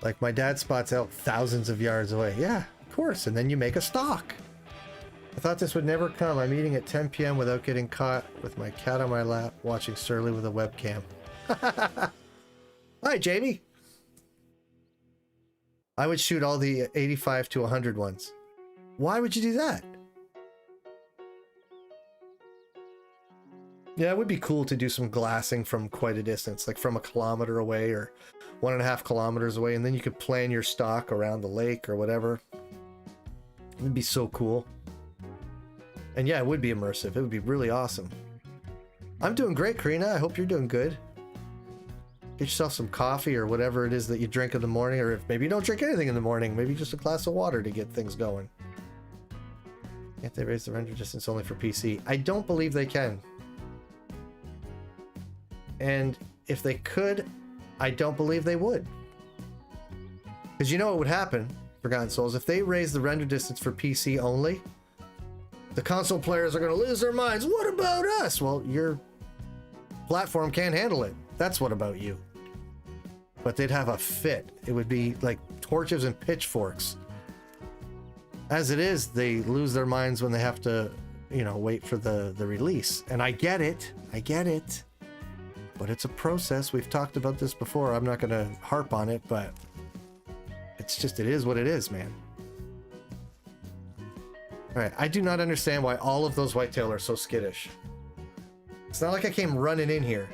Like, my dad spots elk thousands of yards away. Yeah, of course, and then you make a stalk. I thought this would never come. I'm eating at 10 p.m. without getting caught with my cat on my lap, watching Surly with a webcam. Hi, Jamie. I would shoot all the 85 to 100 ones. Why would you do that? Yeah, it would be cool to do some glassing from quite a distance, like from a kilometer away or 1.5 kilometers away, and then you could plan your stalk around the lake or whatever. It'd be so cool. And yeah, it would be immersive. It would be really awesome. I'm doing great, Karina. I hope you're doing good. Get yourself some coffee or whatever it is that you drink in the morning, or if maybe you don't drink anything in the morning, maybe just a glass of water to get things going. Can't they raise the render distance only for PC? I don't believe they can. And if they could, I don't believe they would. Because you know what would happen, Forgotten Souls, if they raise the render distance for PC only, the console players are going to lose their minds. What about us? Well, your platform can't handle it. That's what about you. But they'd have a fit. It would be like torches and pitchforks. As it is, they lose their minds when they have to, you know, wait for the release. And I get it. I get it. But it's a process. We've talked about this before. I'm not going to harp on it, but it's just, it is what it is, man. All right. I do not understand why all of those whitetail are so skittish. It's not like I came running in here.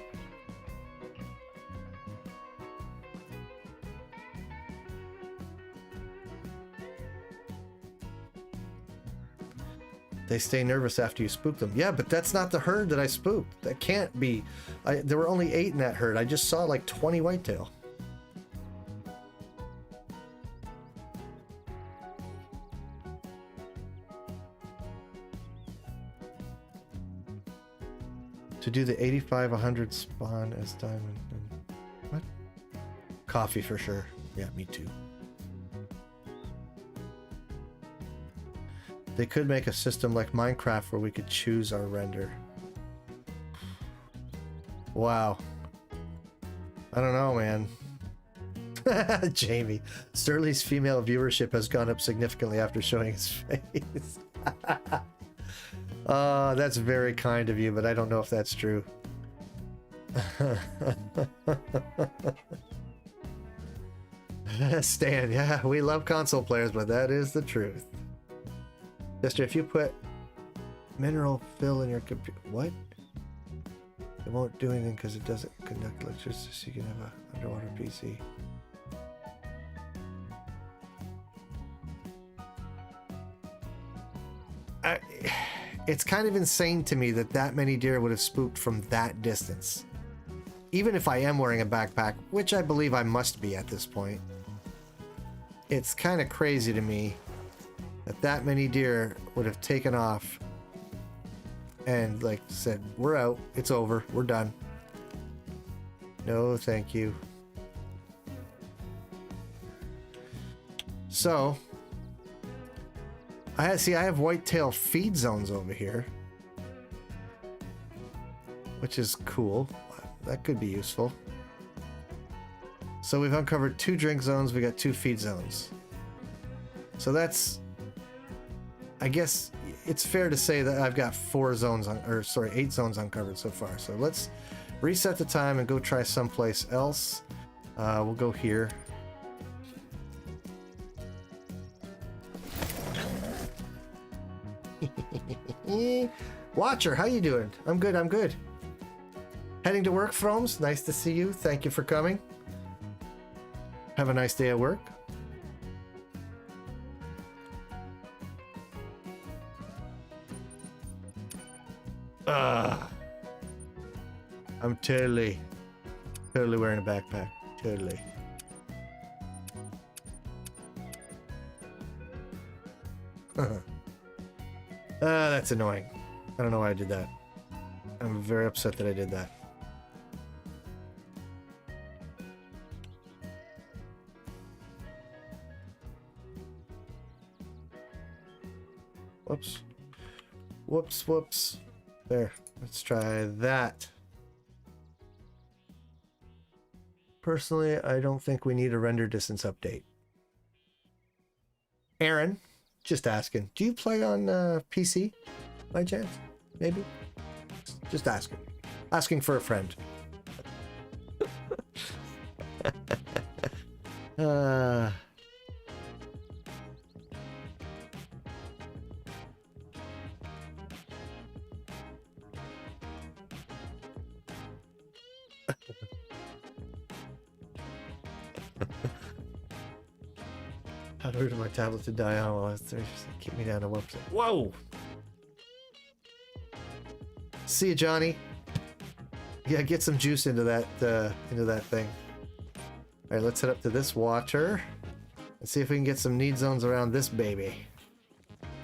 They stay nervous after you spook them. Yeah, but that's not the herd that I spooked. That can't be. There were only 8 in that herd. I just saw like 20 whitetail. To do the 85-100 spawn as diamond. Coffee for sure. Yeah, me too. They could make a system like Minecraft where we could choose our render. Wow. I don't know, man. Jamie. Sturley's female viewership has gone up significantly after showing his face. That's very kind of you, but I don't know if that's true. Stan, yeah, we love console players, but that is the truth. Jester, if you put mineral fill in your computer, what? It won't do anything because it doesn't conduct electricity, so you can have an underwater PC. It's kind of insane to me that that many deer would have spooked from that distance. Even if I am wearing a backpack, which I believe I must be at this point. It's kind of crazy to me that that many deer would have taken off and like said, we're out, it's over, we're done. No, thank you. So, I have whitetail feed zones over here, which is cool. That could be useful. So we've uncovered 2 drink zones, we got 2 feed zones. So that's, I guess it's fair to say that I've got 8 zones uncovered so far. So let's reset the time and go try someplace else. We'll go here. Watcher, how you doing? I'm good, I'm good. Heading to work, Fromes. Nice to see you. Thank you for coming. Have a nice day at work. I'm totally wearing a backpack. Totally. That's annoying. I don't know why I did that. I'm very upset that I did that. Whoops. Whoops, whoops. There. Let's try that. Personally, I don't think we need a render distance update. Aaron, just asking. Do you play on PC by chance? Maybe? Just asking. Asking for a friend. How to order my tablet to die on while I was there. Just keep me down to 1%. Whoa! See you, Johnny. Yeah, get some juice into that thing. All right, let's head up to this water and see if we can get some need zones around this baby.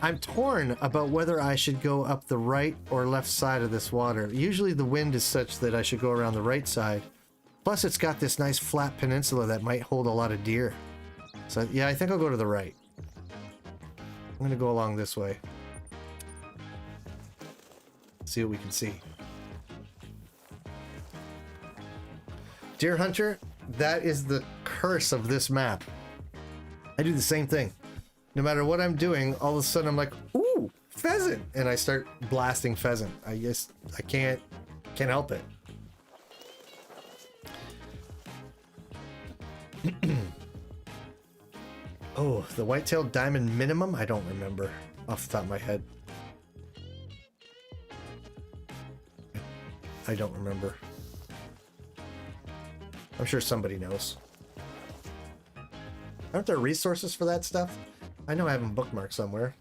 I'm torn about whether I should go up the right or left side of this water. Usually the wind is such that I should go around the right side. Plus it's got this nice flat peninsula that might hold a lot of deer. So yeah, I think I'll go to the right. I'm gonna go along this way. See what we can see. Deer Hunter, that is the curse of this map. I do the same thing. No matter what I'm doing, all of a sudden I'm like, ooh, pheasant! And I start blasting pheasant. I can't help it. Oh, the white-tailed diamond minimum? I don't remember off the top of my head. I don't remember. I'm sure somebody knows. Aren't there resources for that stuff? I know I have them bookmarked somewhere.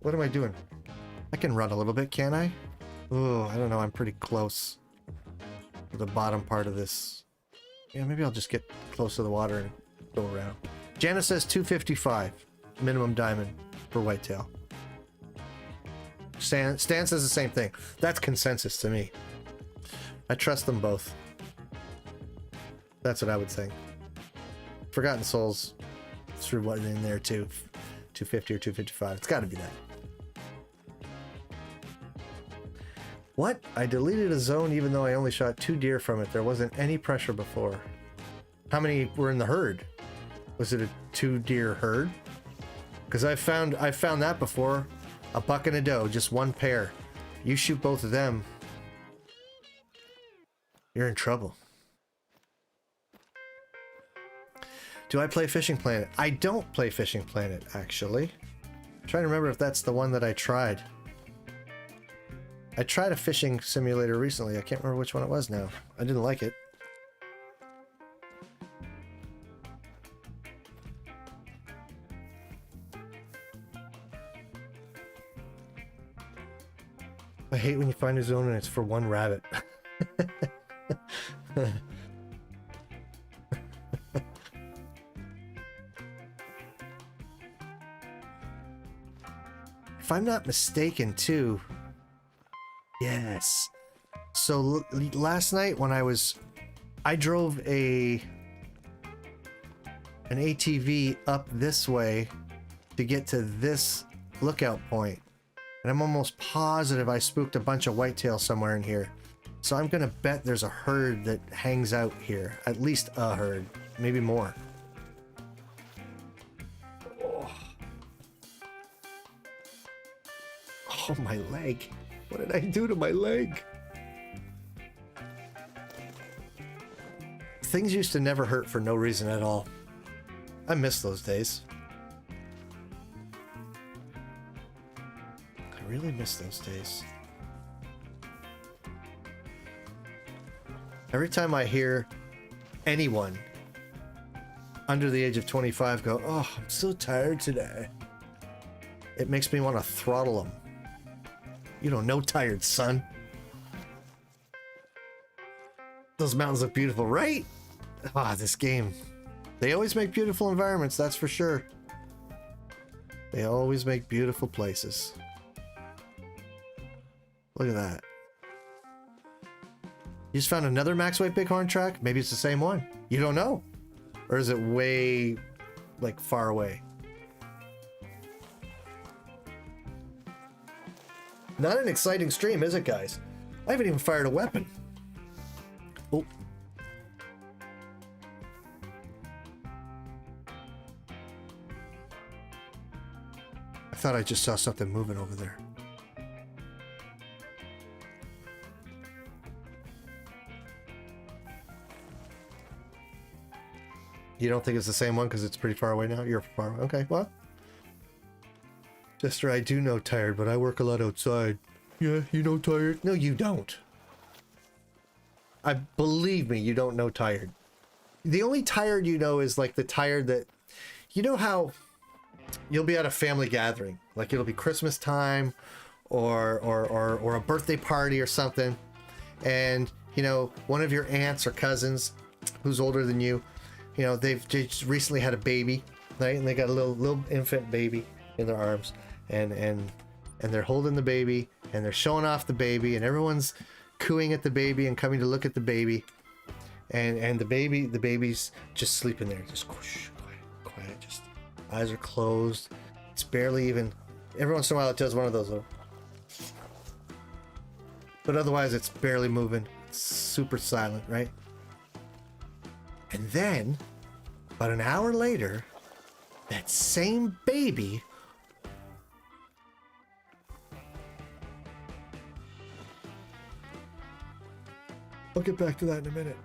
What am I doing? I can run a little bit, can't I? Oh, I don't know. I'm pretty close to the bottom part of this. Yeah, maybe I'll just get close to the water and go around. Janice says 255 minimum diamond for whitetail. Stan says the same thing. That's consensus to me. I trust them both. That's what I would think. Forgotten Souls threw one in there too. 250 or 255. It's got to be that. What? I deleted a zone even though I only shot 2 deer from it. There wasn't any pressure before. How many were in the herd? Was it a 2 deer herd? Because I found that before. A buck and a doe, just one pair. You shoot both of them, you're in trouble. Do I play Fishing Planet? I don't play Fishing Planet, actually. I'm trying to remember if that's the one that I tried. I tried a fishing simulator recently. I can't remember which one it was now. I didn't like it. I hate when you find a zone and it's for one rabbit. If I'm not mistaken, too. Yes. So last night when I drove an ATV up this way to get to this lookout point. And I'm almost positive I spooked a bunch of whitetail somewhere in here. So I'm gonna bet there's a herd that hangs out here. At least a herd, maybe more. Oh, my leg. What did I do to my leg? Things used to never hurt for no reason at all. I miss those days. I really miss those days. Every time I hear anyone under the age of 25 go, "Oh, I'm so tired today," it makes me want to throttle them. You don't know tired, son. Those mountains look beautiful, right? Ah, this game. They always make beautiful environments, that's for sure. They always make beautiful places. Look at that. You just found another max weight bighorn track? Maybe it's the same one. You don't know. Or is it way, like, far away? Not an exciting stream, is it, guys? I haven't even fired a weapon. Oh. I thought I just saw something moving over there. You don't think it's the same one because it's pretty far away now? You're far away. Okay, well. Jester, I do know tired, but I work a lot outside. Yeah, you know tired? No, you don't. Believe me, you don't know tired. The only tired you know is like the tired that... You know how you'll be at a family gathering, like it'll be Christmas time or a birthday party or something, and you know, one of your aunts or cousins who's older than you, you know, they've just recently had a baby, right? And they got a little infant baby in their arms, and they're holding the baby and they're showing off the baby, and everyone's cooing at the baby and coming to look at the baby, and the baby's just sleeping there, just quiet, just eyes are closed. It's barely even. Every once in a while it does one of those little, but otherwise it's barely moving. It's super silent, right? And then about an hour later, that same baby I'll get back to that in a minute.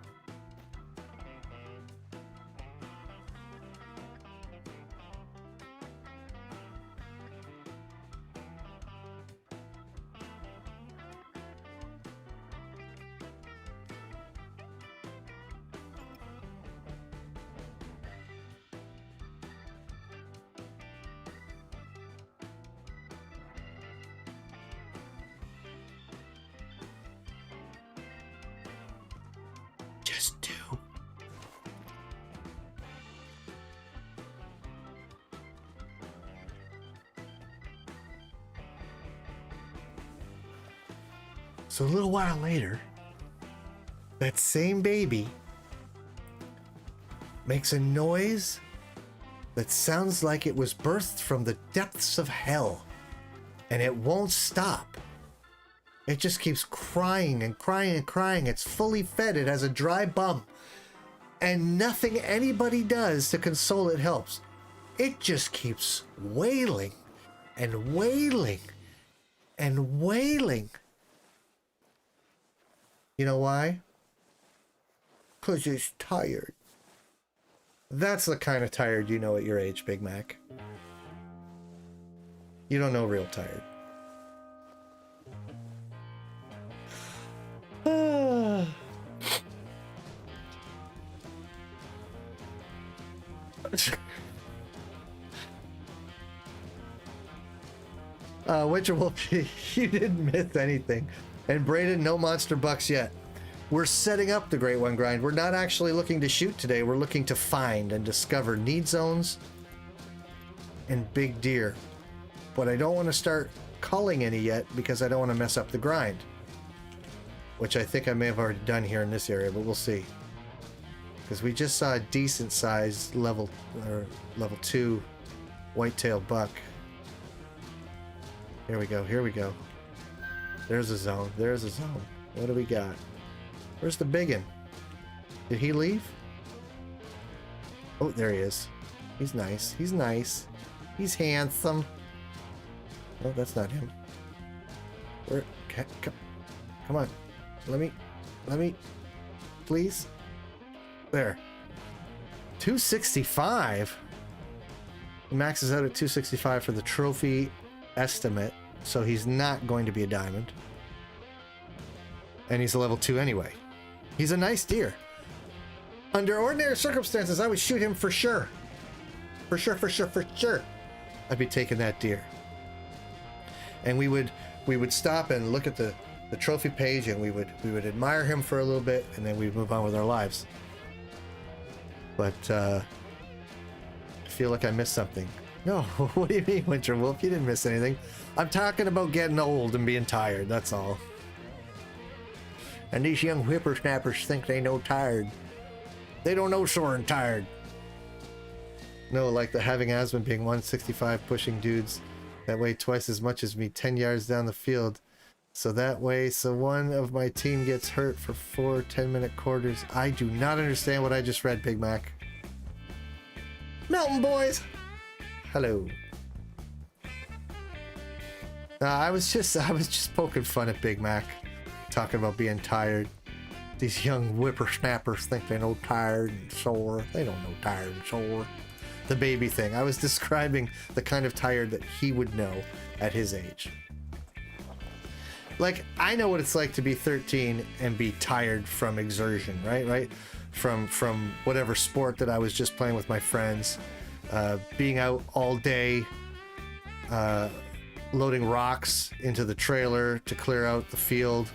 Just do. So a little while later, that same baby makes a noise that sounds like it was birthed from the depths of hell, and it won't stop. It just keeps crying and crying and crying. It's fully fed. It has a dry bum, and nothing anybody does to console it helps. It just keeps wailing and wailing and wailing. You know why? 'Cause it's tired. That's the kind of tired you know at your age, Big Mac. You don't know real tired. Winter Wolf, you didn't miss anything. And Braden, no monster bucks yet. We're setting up the Great One Grind. We're not actually looking to shoot today. We're looking to find and discover need zones and big deer. But I don't want to start culling any yet because I don't want to mess up the grind. Which I think I may have already done here in this area, but we'll see. Because we just saw a decent sized level 2 whitetail buck. Here we go, here we go. There's a zone, there's a zone. What do we got? Where's the biggin? Did he leave? Oh, there he is. He's nice, he's nice. He's handsome. Oh, that's not him. Where? Come on. Let me, please. There. 265. He maxes out at 265 for the trophy estimate, so he's not going to be a diamond. And he's a level 2 anyway. He's a nice deer. Under ordinary circumstances, I would shoot him for sure. For sure, for sure, for sure. I'd be taking that deer. And we would stop and look at the trophy page, and we would admire him for a little bit, and then we'd move on with our lives. But I feel like I missed something. No, what do you mean, Winter Wolf? You didn't miss anything. I'm talking about getting old and being tired, that's all. And these young whippersnappers think they know tired. They don't know soaring tired. No, like the having asthma being 165 pushing dudes that weigh twice as much as me 10 yards down the field. So that way, so one of my team gets hurt for 4 10-minute quarters. I do not understand what I just read, Big Mac. Mountain boys! Hello. I was just poking fun at Big Mac, talking about being tired. These young whippersnappers think they know tired and sore. They don't know tired and sore. The baby thing. I was describing the kind of tired that he would know at his age. Like, I know what it's like to be 13 and be tired from exertion, right? From whatever sport that I was just playing with my friends, being out all day, loading rocks into the trailer to clear out the field,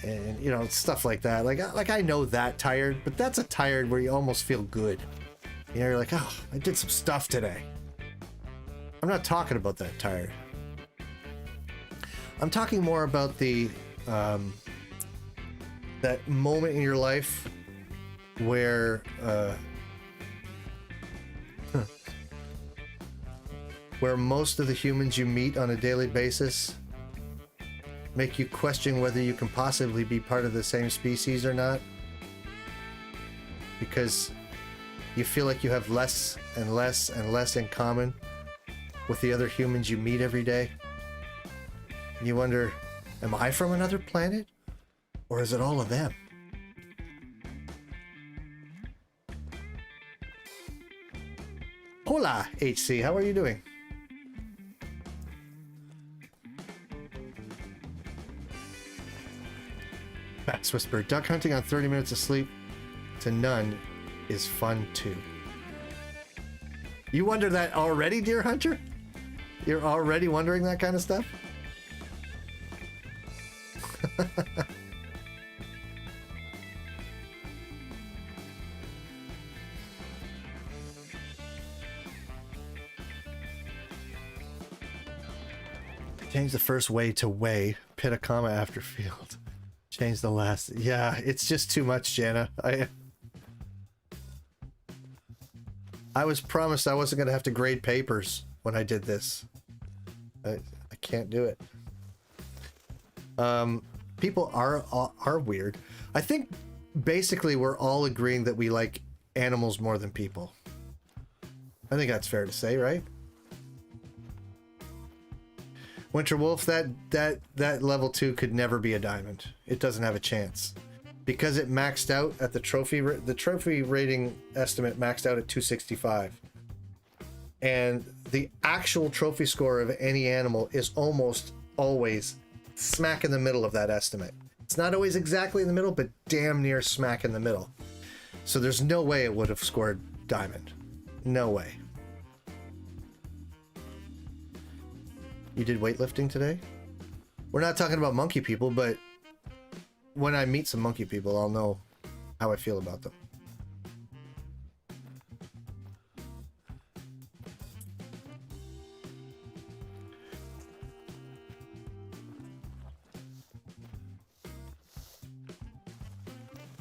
and you know, stuff like that. Like I know that tired, but that's a tired where you almost feel good. You know, you're like, oh, I did some stuff today. I'm not talking about that tired. I'm talking more about the that moment in your life where where most of the humans you meet on a daily basis make you question whether you can possibly be part of the same species or not, because you feel like you have less and less and less in common with the other humans you meet every day. You wonder, am I from another planet? Or is it all of them? Hola, HC, how are you doing? Bats Whisper, duck hunting on 30 minutes of sleep to none is fun too. You wonder that already, dear hunter? You're already wondering that kind of stuff? Change the first way to way, pit a comma after field. Change the last. Yeah, it's just too much, Jana. I was promised I wasn't going to have to grade papers when I did this. I can't do it. People are weird. I think basically we're all agreeing that we like animals more than people. I think that's fair to say, right? Winter Wolf, that level 2 could never be a diamond. It doesn't have a chance. Because it maxed out at the trophy rating estimate maxed out at 265. And the actual trophy score of any animal is almost always smack in the middle of that estimate. It's not always exactly in the middle, but damn near smack in the middle. So there's no way it would have scored diamond. No way. You did weightlifting today? We're not talking about monkey people, but when I meet some monkey people, I'll know how I feel about them.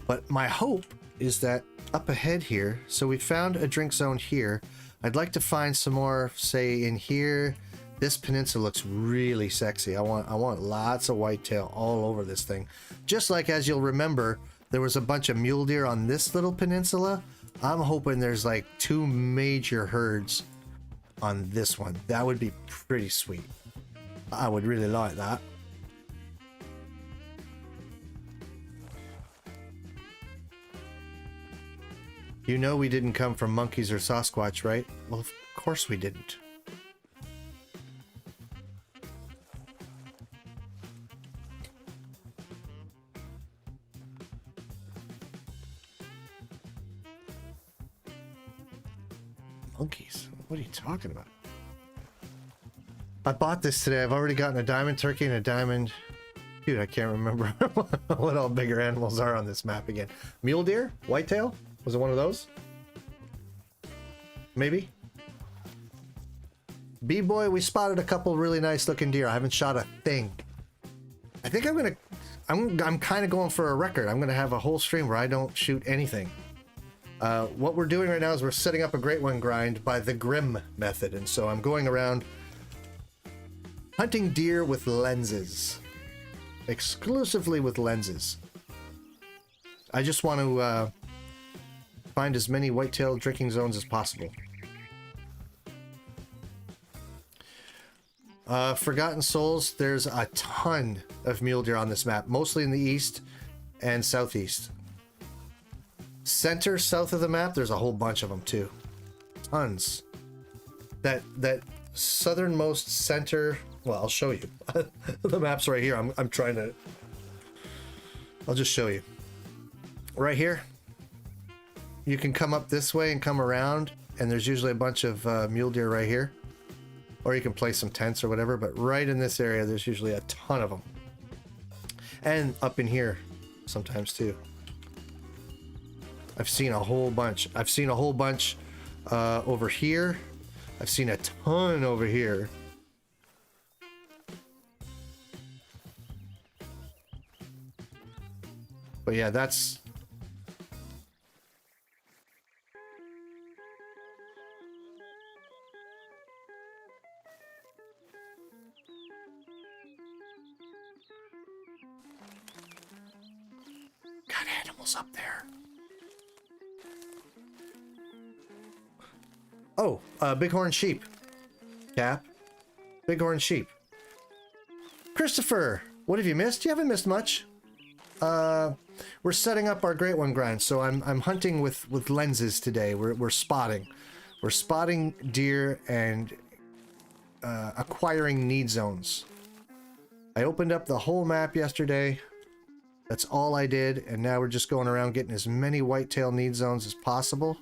But my hope is that up ahead here, so we found a drink zone here. I'd like to find some more, say in here. This peninsula looks really sexy. I want lots of whitetail all over this thing. Just like, as you'll remember, there was a bunch of mule deer on this little peninsula. I'm hoping there's like 2 major herds on this one. That would be pretty sweet. I would really like that. You know we didn't come from monkeys or Sasquatch, right? Well, of course we didn't. Monkeys? What are you talking about? I bought this today. I've already gotten a diamond turkey and a diamond... Dude, I can't remember what all bigger animals are on this map again. Mule deer? Whitetail? Was it one of those? Maybe? B-boy, we spotted a couple really nice looking deer. I haven't shot a thing. I think I'm kind of going for a record. I'm gonna have a whole stream where I don't shoot anything. What we're doing right now is we're setting up a great one grind by the Grim method, and so I'm going around hunting deer with lenses. Exclusively with lenses. I just want to find as many whitetail drinking zones as possible. Forgotten Souls, there's a ton of mule deer on this map, mostly in the east and southeast. Center, south of the map, there's a whole bunch of them too. Tons. That southernmost center, well, I'll show you. The map's right here. I'm trying to... I'll just show you. Right here. You can come up this way and come around, and there's usually a bunch of mule deer right here. Or you can place some tents or whatever, but right in this area, there's usually a ton of them. And up in here, sometimes too. I've seen a whole bunch. I've seen a whole bunch over here. I've seen a ton over here. But yeah, that's... Got animals up there. Oh, bighorn sheep. Cap. Bighorn sheep. Christopher, what have you missed? You haven't missed much. We're setting up our great one grind, so I'm hunting with lenses today. We're spotting. We're spotting deer and acquiring need zones. I opened up the whole map yesterday. That's all I did, and now we're just going around getting as many whitetail need zones as possible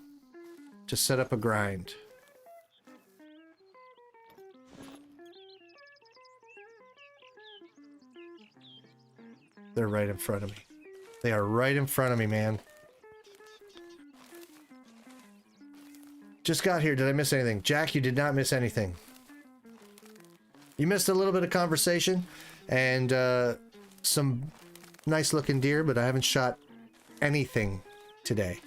to set up a grind. They're right in front of me. They are right in front of me, man. Just got here. Did I miss anything? Jack, you did not miss anything. You missed a little bit of conversation and some nice looking deer, but I haven't shot anything today.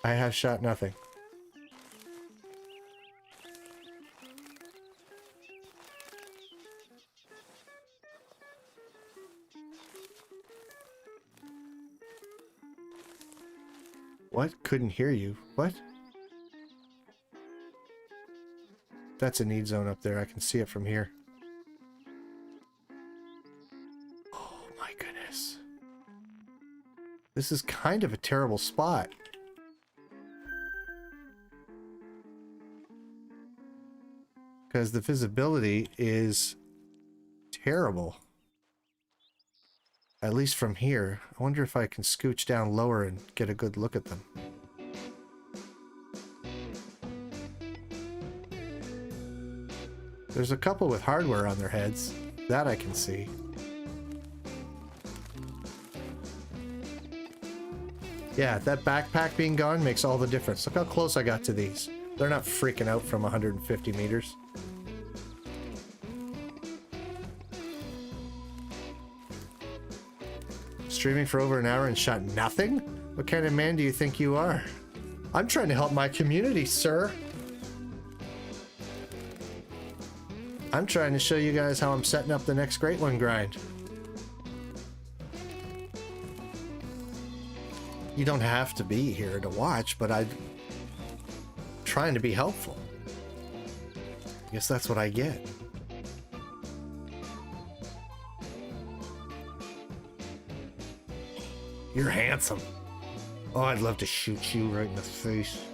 I have shot nothing. What? Couldn't hear you. What? That's a need zone up there. I can see it from here. Oh my goodness. This is kind of a terrible spot. Because the visibility is terrible. At least from here. I wonder if I can scooch down lower and get a good look at them. There's a couple with hardware on their heads. That I can see. Yeah, that backpack being gone makes all the difference. Look how close I got to these. They're not freaking out from 150 meters. Streaming for over an hour and shot nothing? What kind of man do you think you are? I'm trying to help my community, sir. I'm trying to show you guys how I'm setting up the next Great One grind. You don't have to be here to watch, but I'm trying to be helpful. I guess that's what I get. You're handsome. Oh, I'd love to shoot you right in the face.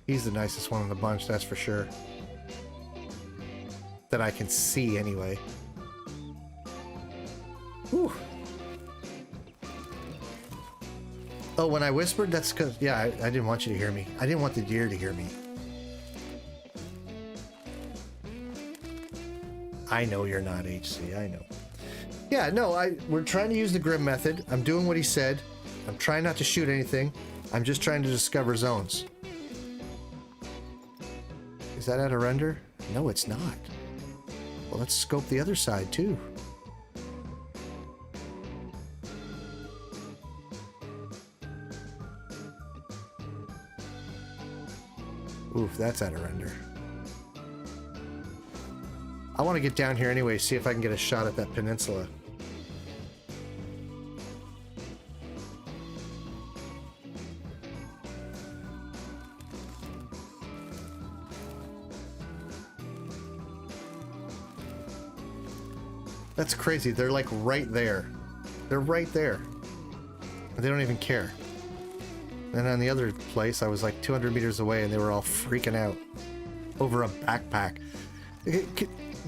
He's the nicest one in the bunch, that's for sure. That I can see anyway. Whew. Oh, when I whispered, that's because, yeah, I didn't want you to hear me. I didn't want the deer to hear me. I know you're not HC, I know. Yeah, no, we're trying to use the Grim method. I'm doing what he said. I'm trying not to shoot anything. I'm just trying to discover zones. Is that out of render? No, it's not. Well, let's scope the other side, too. Oof, that's out of render. I want to get down here anyway, see if I can get a shot at that peninsula. That's crazy. They're like right there. They're right there. And they don't even care. And on the other place, I was like 200 meters away and they were all freaking out over a backpack.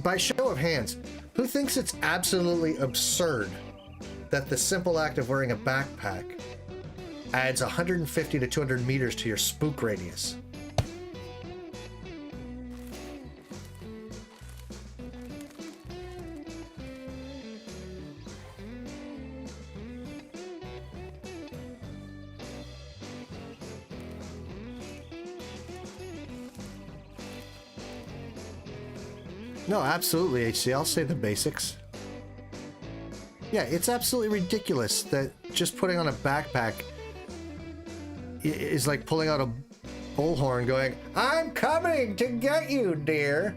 By show of hands, who thinks it's absolutely absurd that the simple act of wearing a backpack adds 150 to 200 meters to your spook radius? No, absolutely, HC. I'll say the basics. Yeah, it's absolutely ridiculous that just putting on a backpack is like pulling out a bullhorn going, I'm coming to get you, dear.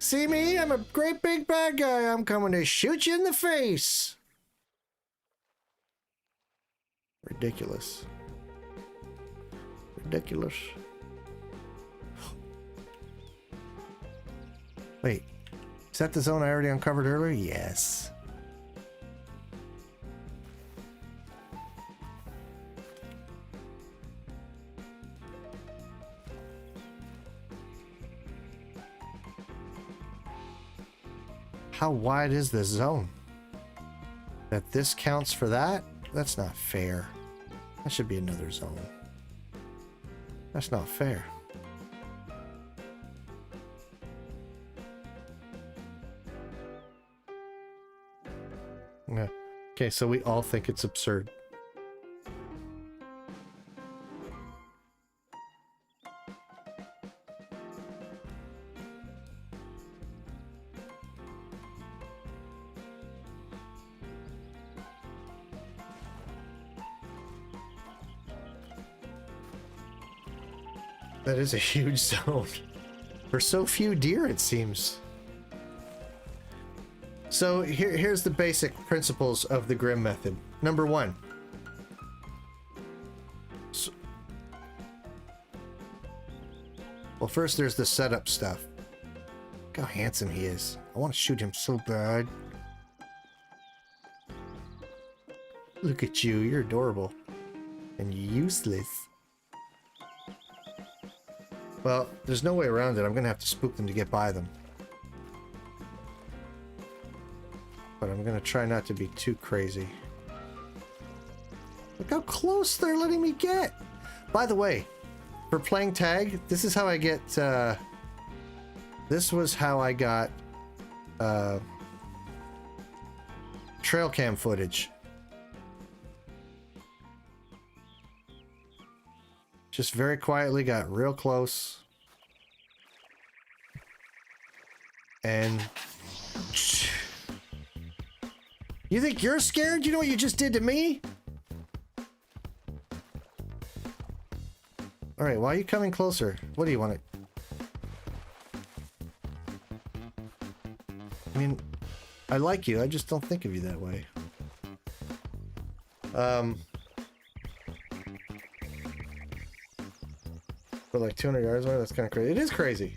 See me? I'm a great big bad guy. I'm coming to shoot you in the face. Ridiculous. Ridiculous. Wait, is that the zone I already uncovered earlier? Yes. How wide is this zone? That this counts for that? That's not fair. That should be another zone. That's not fair. Yeah. Okay, so we all think it's absurd. That is a huge zone. For so few deer, it seems. So here's the basic principles of the Grimm method. Number one. Well, first there's the setup stuff. Look how handsome he is. I want to shoot him so bad. Look at you, you're adorable. And useless. Well, there's no way around it. I'm gonna have to spook them to get by them. But I'm gonna try not to be too crazy. Look how close they're letting me get! By the way, for playing tag, this is how I get, this was how I got, trail cam footage. Just very quietly got real close. And... You think you're scared? You know what you just did to me? Alright, why are you coming closer? What do you want to... I mean, I like you, I just don't think of you that way. For like 200 yards away? That's kind of crazy. It is crazy.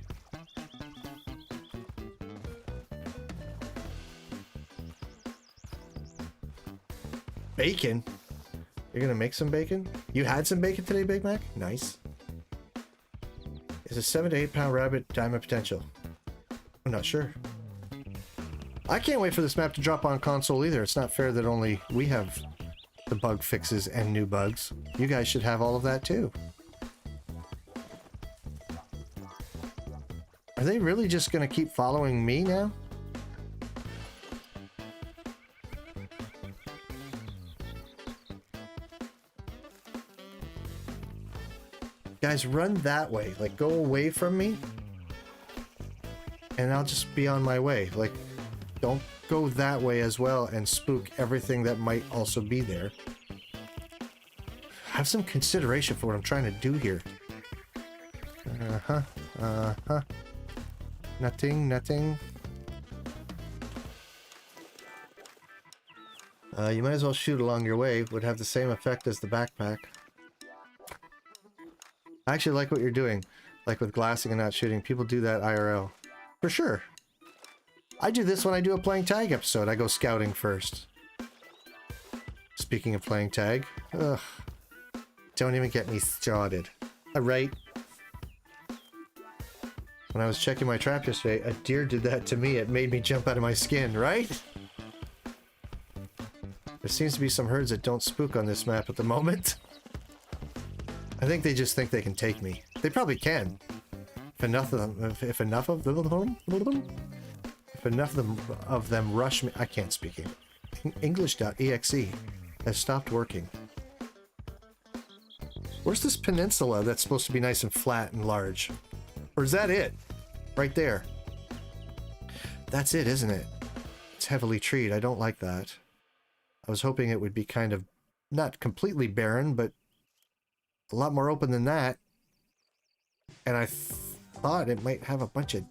Bacon? You're gonna make some bacon? You had some bacon today, Big Mac? Nice. Is a 7 to 8 pound rabbit diamond potential? I'm not sure. I can't wait for this map to drop on console either. It's not fair that only we have the bug fixes and new bugs. You guys should have all of that too. Are they really just gonna keep following me now? Guys, run that way. Like, go away from me. And I'll just be on my way. Like, don't go that way as well and spook everything that might also be there. Have some consideration for what I'm trying to do here. Uh-huh. Uh-huh. Nothing, nothing. You might as well shoot along your way. Would have the same effect as the backpack. I actually like what you're doing. Like with glassing and not shooting. People do that IRL. For sure. I do this when I do a playing tag episode. I go scouting first. Speaking of playing tag. Ugh. Don't even get me started. Alright. When I was checking my trap yesterday, a deer did that to me. It made me jump out of my skin, right? There seems to be some herds that don't spook on this map at the moment. I think they just think they can take me. They probably can. If enough of them rush me... I can't speak English.exe has stopped working. Where's this peninsula that's supposed to be nice and flat and large? Or is that it? Right there. That's it, isn't it? It's heavily treed. I don't like that. I was hoping it would be kind of... not completely barren, but... a lot more open than that. And I thought it might have a bunch of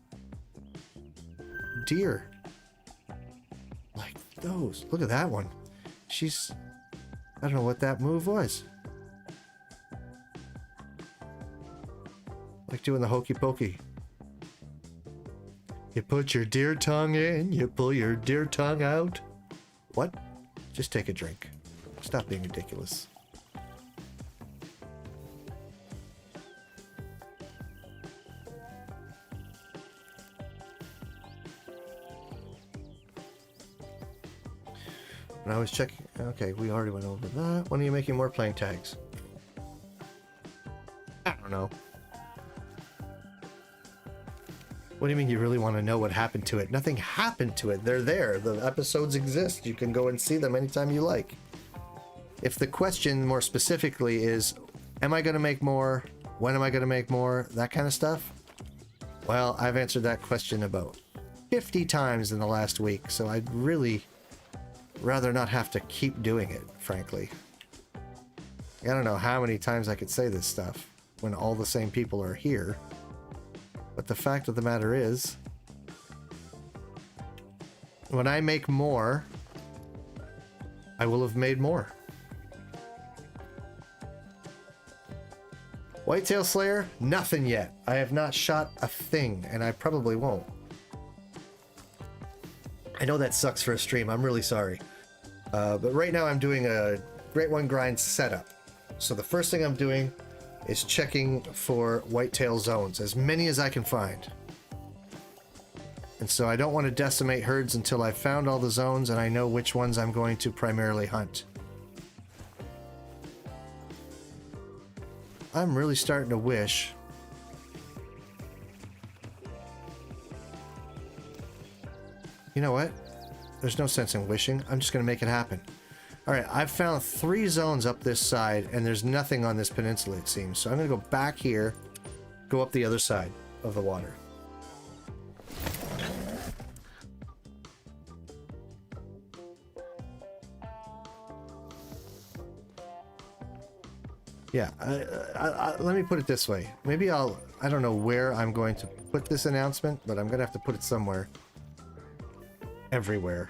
deer. Like those. Look at that one. She's... I don't know what that move was. Like doing the hokey pokey. You put your deer tongue in, you pull your deer tongue out. What? Just take a drink. Stop being ridiculous. When I was checking... okay, we already went over that. When are you making more playing tags? I don't know. What do you mean you really want to know what happened to it? Nothing happened to it. They're there. The episodes exist. You can go and see them anytime you like. If the question more specifically is, am I going to make more? When am I going to make more? That kind of stuff. Well, I've answered that question about 50 times in the last week, so I'd really rather not have to keep doing it, frankly. I don't know how many times I could say this stuff. when all the same people are here. But the fact of the matter is, when I make more, I will have made more. Whitetail Slayer? Nothing yet. I have not shot a thing, and I probably won't. I know that sucks for a stream. I'm really sorry. But right now I'm doing a Great One Grind setup. So the first thing I'm doing is checking for whitetail zones, as many as I can find. And so I don't want to decimate herds until I've found all the zones and I know which ones I'm going to primarily hunt. I'm really starting to wish you know what? There's no sense in wishing. I'm just going to make it happen. Alright, I've found 3 zones up this side, and there's nothing on this peninsula, it seems. So I'm going to go back here, go up the other side of the water. Yeah, let me put it this way. Maybe I don't know where I'm going to put this announcement, but I'm going to have to put it somewhere. Everywhere.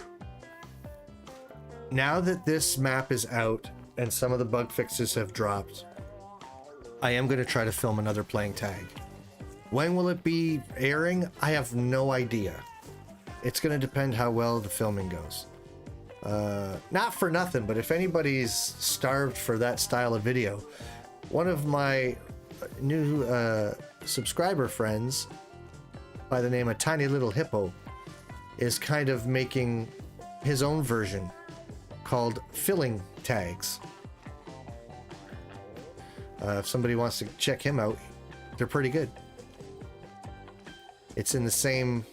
Now that this map is out and some of the bug fixes have dropped, I am going to try to film another playing tag. When will it be airing? I have no idea. It's going to depend how well the filming goes. Not for nothing, but if anybody's starved for that style of video, one of my new subscriber friends by the name of Tiny Little Hippo is kind of making his own version called filling tags. If somebody wants to check him out, they're pretty good. It's in the same,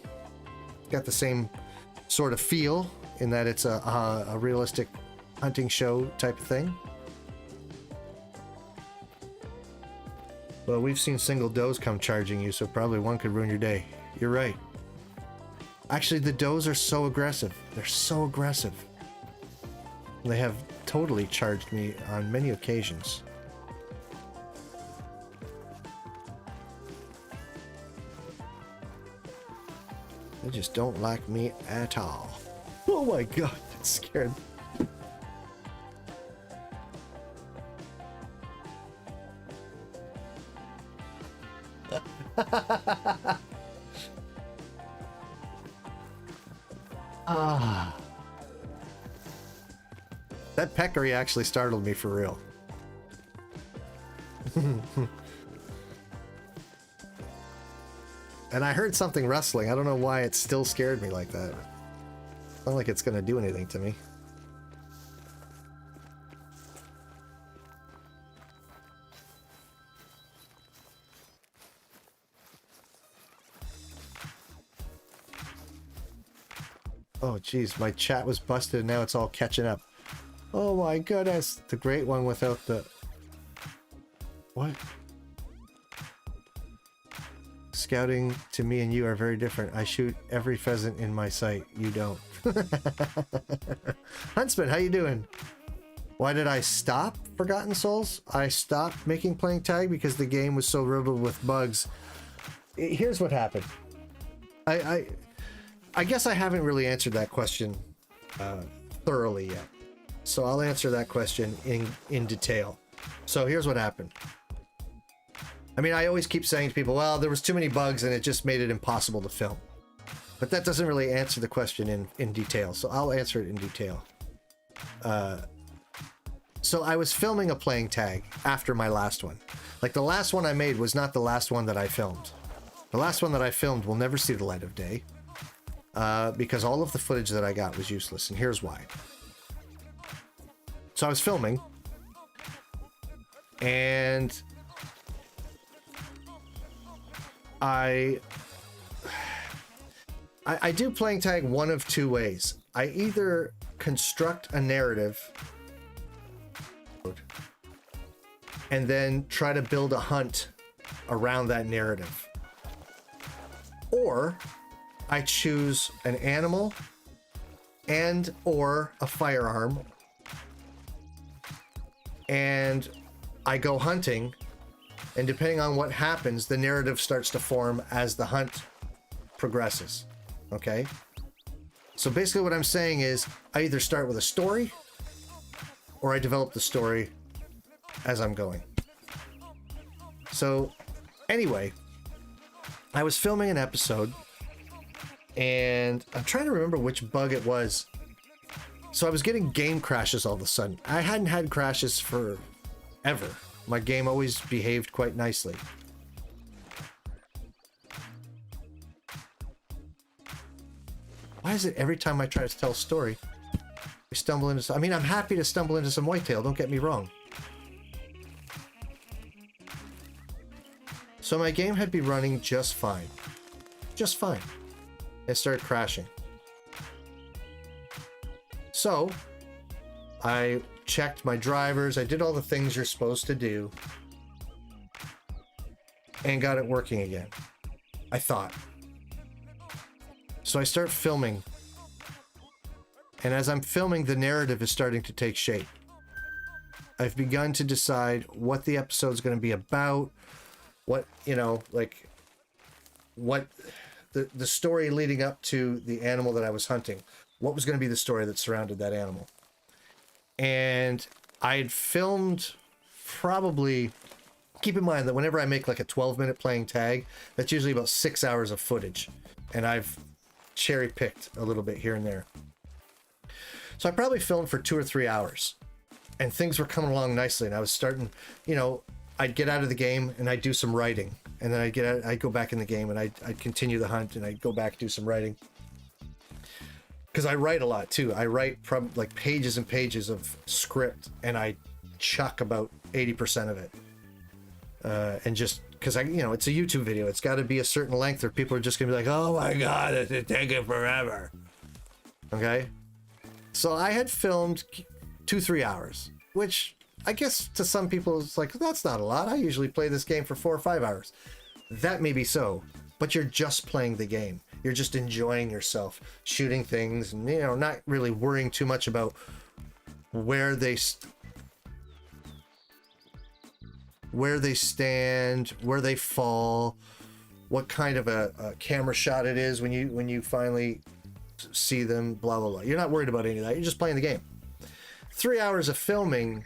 got the same sort of feel in that it's a realistic hunting show type of thing. Well, we've seen single does come charging you, so probably one could ruin your day. You're right. Actually, the does are so aggressive. They're so aggressive. They have totally charged me on many occasions. They just don't like me at all. Oh my god, that scared me. That peccary actually startled me for real. And I heard something rustling. I don't know why it still scared me like that. It's not like it's gonna do anything to me. Oh geez, my chat was busted and now it's all catching up. Oh my goodness, the great one without the... What? Scouting to me and you are very different. I shoot every pheasant in my sight. You don't. Huntsman, how you doing? Why did I stop Forgotten Souls? I stopped making playing tag because the game was so riddled with bugs. Here's what happened. I guess I haven't really answered that question thoroughly yet. So I'll answer that question in detail. So here's what happened. I mean, I always keep saying to people, well, there was too many bugs and it just made it impossible to film. But that doesn't really answer the question in detail. So I'll answer it in detail. So I was filming a playing tag after my last one. Like the last one I made was not the last one that I filmed. The last one that I filmed will never see the light of day. Because all of the footage that I got was useless. And here's why. So I was filming. And I do playing tag one of two ways. I either construct a narrative and then try to build a hunt around that narrative. Or I choose an animal and or a firearm and I go hunting And depending on what happens, the narrative starts to form as the hunt progresses. Okay? So basically what I'm saying is I either start with a story or I develop the story as I'm going. So anyway, I was filming an episode and I'm trying to remember which bug it was. So I was getting game crashes all of a sudden. I hadn't had crashes for ever. My game always behaved quite nicely. Why is it every time I try to tell a story, we stumble into some... I mean, I'm happy to stumble into some whitetail, don't get me wrong. So my game had been running just fine. Just fine. It started crashing. So, I checked my drivers, I did all the things you're supposed to do, and got it working again. I thought. So I start filming, and as I'm filming, the narrative is starting to take shape. I've begun to decide what the episode's going to be about, what, you know, like, what the story leading up to the animal that I was hunting. What was going to be the story that surrounded that animal. And I had filmed probably, keep in mind that whenever I make like a 12-minute playing tag, that's usually about 6 hours of footage. And I've cherry picked a little bit here and there. So I probably filmed for 2 or 3 hours and things were coming along nicely. And I was starting, you know, I'd get out of the game and I'd do some writing, and then I'd go back in the game and I'd continue the hunt and I'd go back and do some writing. Because I write a lot too. I write like pages and pages of script, and I chuck about 80% of it. And just because you know, it's a YouTube video, it's got to be a certain length, or people are just gonna be like, "Oh my god, it's taking forever." Okay, so I had filmed 2-3 hours, which I guess to some people it's like, that's not a lot. I usually play this game for 4 or 5 hours. That may be so, but you're just playing the game. You're just enjoying yourself, shooting things, and, you know, not really worrying too much about where they stand, where they fall, what kind of a camera shot it is when you finally see them, blah, blah, blah. You're not worried about any of that. You're just playing the game. 3 hours of filming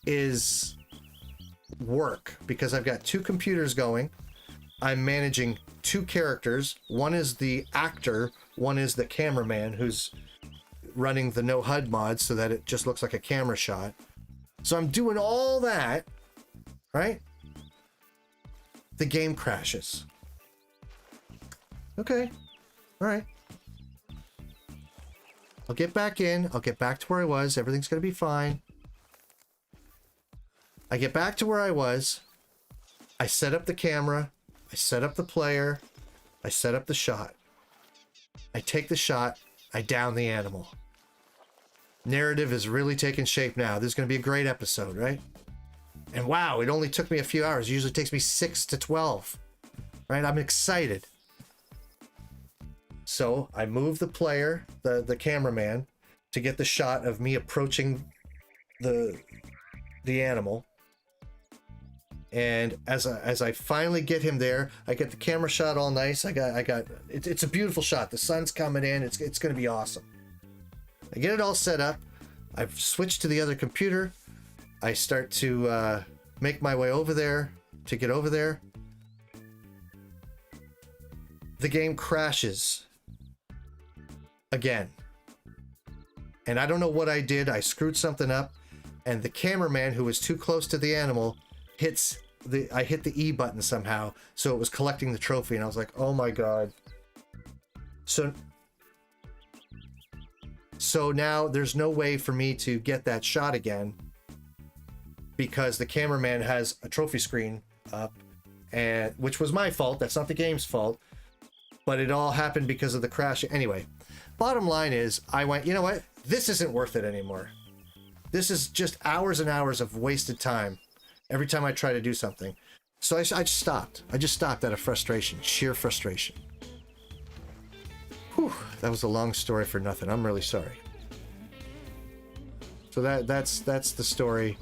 is work because I've got 2 computers going. I'm managing 2 characters. One is the actor, one is the cameraman who's running the no HUD mod so that it just looks like a camera shot. So I'm doing all that, right? The game crashes. Okay, all right. I'll get back in. I'll get back to where I was. Everything's gonna be fine. I get back to where I was. I set up the camera. I set up the player. I set up the shot. I take the shot. I down the animal. Narrative is really taking shape now. This is going to be a great episode, right? And wow, it only took me a few hours. It usually takes me 6 to 12. Right? I'm excited. So I move the player, the cameraman, to get the shot of me approaching the animal. And as I finally get him there, I get the camera shot all nice. It's a beautiful shot. The sun's coming in. It's going to be awesome. I get it all set up. I've switched to the other computer. I start to make my way over there to get over there. The game crashes again. And I don't know what I did. I screwed something up, and the cameraman, who was too close to the animal, I hit the E button somehow, so it was collecting the trophy, and I was like, oh my god. So now there's no way for me to get that shot again because the cameraman has a trophy screen up, and which was my fault. That's not the game's fault, but it all happened because of the crash. Anyway, bottom line is I went, you know what? This isn't worth it anymore. This is just hours and hours of wasted time every time I try to do something. So I just stopped. I just stopped out of frustration, sheer frustration. Whew, that was a long story for nothing. I'm really sorry. So that's the story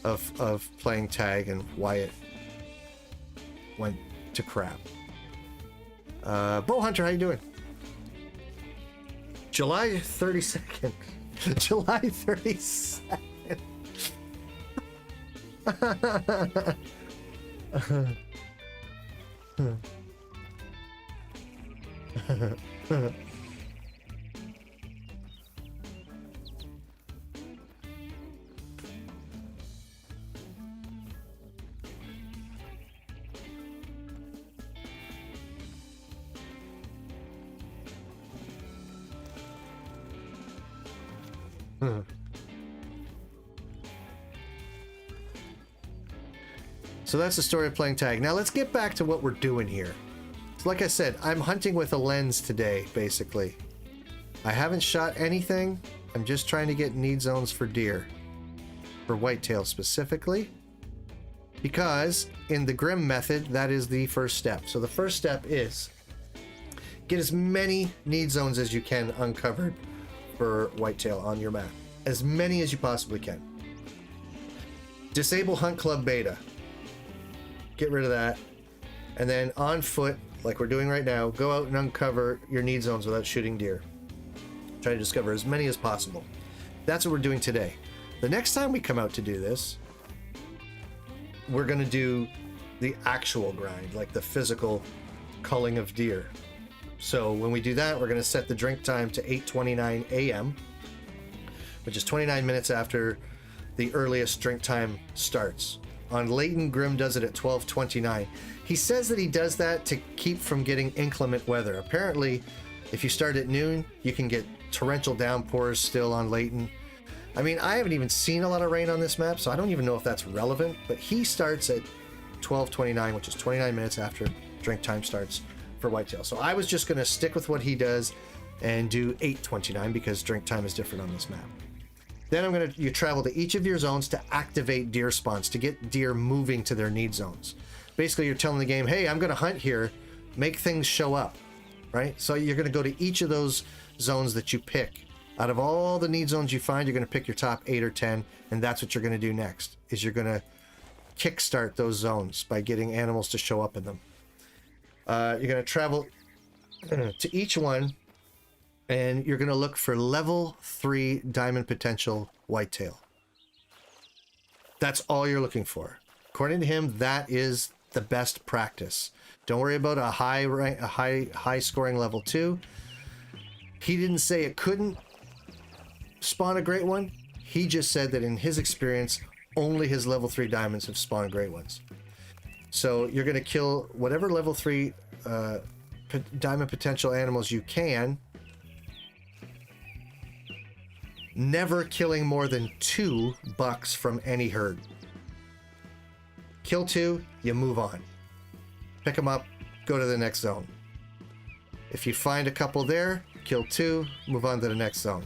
of playing tag and why it went to crap. theHunter, how you doing? July 32nd. July 32nd. So that's the story of playing tag. Now let's get back to what we're doing here. So like I said, I'm hunting with a lens today, basically. I haven't shot anything. I'm just trying to get need zones for deer. For whitetail specifically. Because in the Grim method, that is the first step. So the first step is get as many need zones as you can uncovered for whitetail on your map. As many as you possibly can. Disable Hunt Club Beta. Get rid of that. And then on foot, like we're doing right now, go out and uncover your need zones without shooting deer. Try to discover as many as possible. That's what we're doing today. The next time we come out to do this, we're going to do the actual grind, like the physical culling of deer. So when we do that, we're going to set the drink time to 8:29 a.m., which is 29 minutes after the earliest drink time starts. On Layton, Grim does it at 12:29. He says that he does that to keep from getting inclement weather. Apparently, if you start at noon, you can get torrential downpours still on Layton. I mean, I haven't even seen a lot of rain on this map, so I don't even know if that's relevant, but he starts at 12:29, which is 29 minutes after drink time starts for whitetail. So I was just going to stick with what he does and do 8:29 because drink time is different on this map. Then you travel to each of your zones to activate deer spawns, to get deer moving to their need zones. Basically, you're telling the game, hey, I'm going to hunt here, make things show up, right? So you're going to go to each of those zones that you pick. Out of all the need zones you find, you're going to pick your top 8 or 10, and that's what you're going to do next, is you're going to kickstart those zones by getting animals to show up in them. You're going to travel to each one, and you're going to look for level 3 diamond potential whitetail. That's all you're looking for. According to him, that is the best practice. Don't worry about a high scoring level 2. He didn't say it couldn't spawn a great one. He just said that in his experience, only his level 3 diamonds have spawned great ones. So you're going to kill whatever level 3 diamond potential animals you can, never killing more than 2 bucks from any herd. Kill 2, you move on. Pick them up, go to the next zone. If you find a couple there, kill 2, move on to the next zone.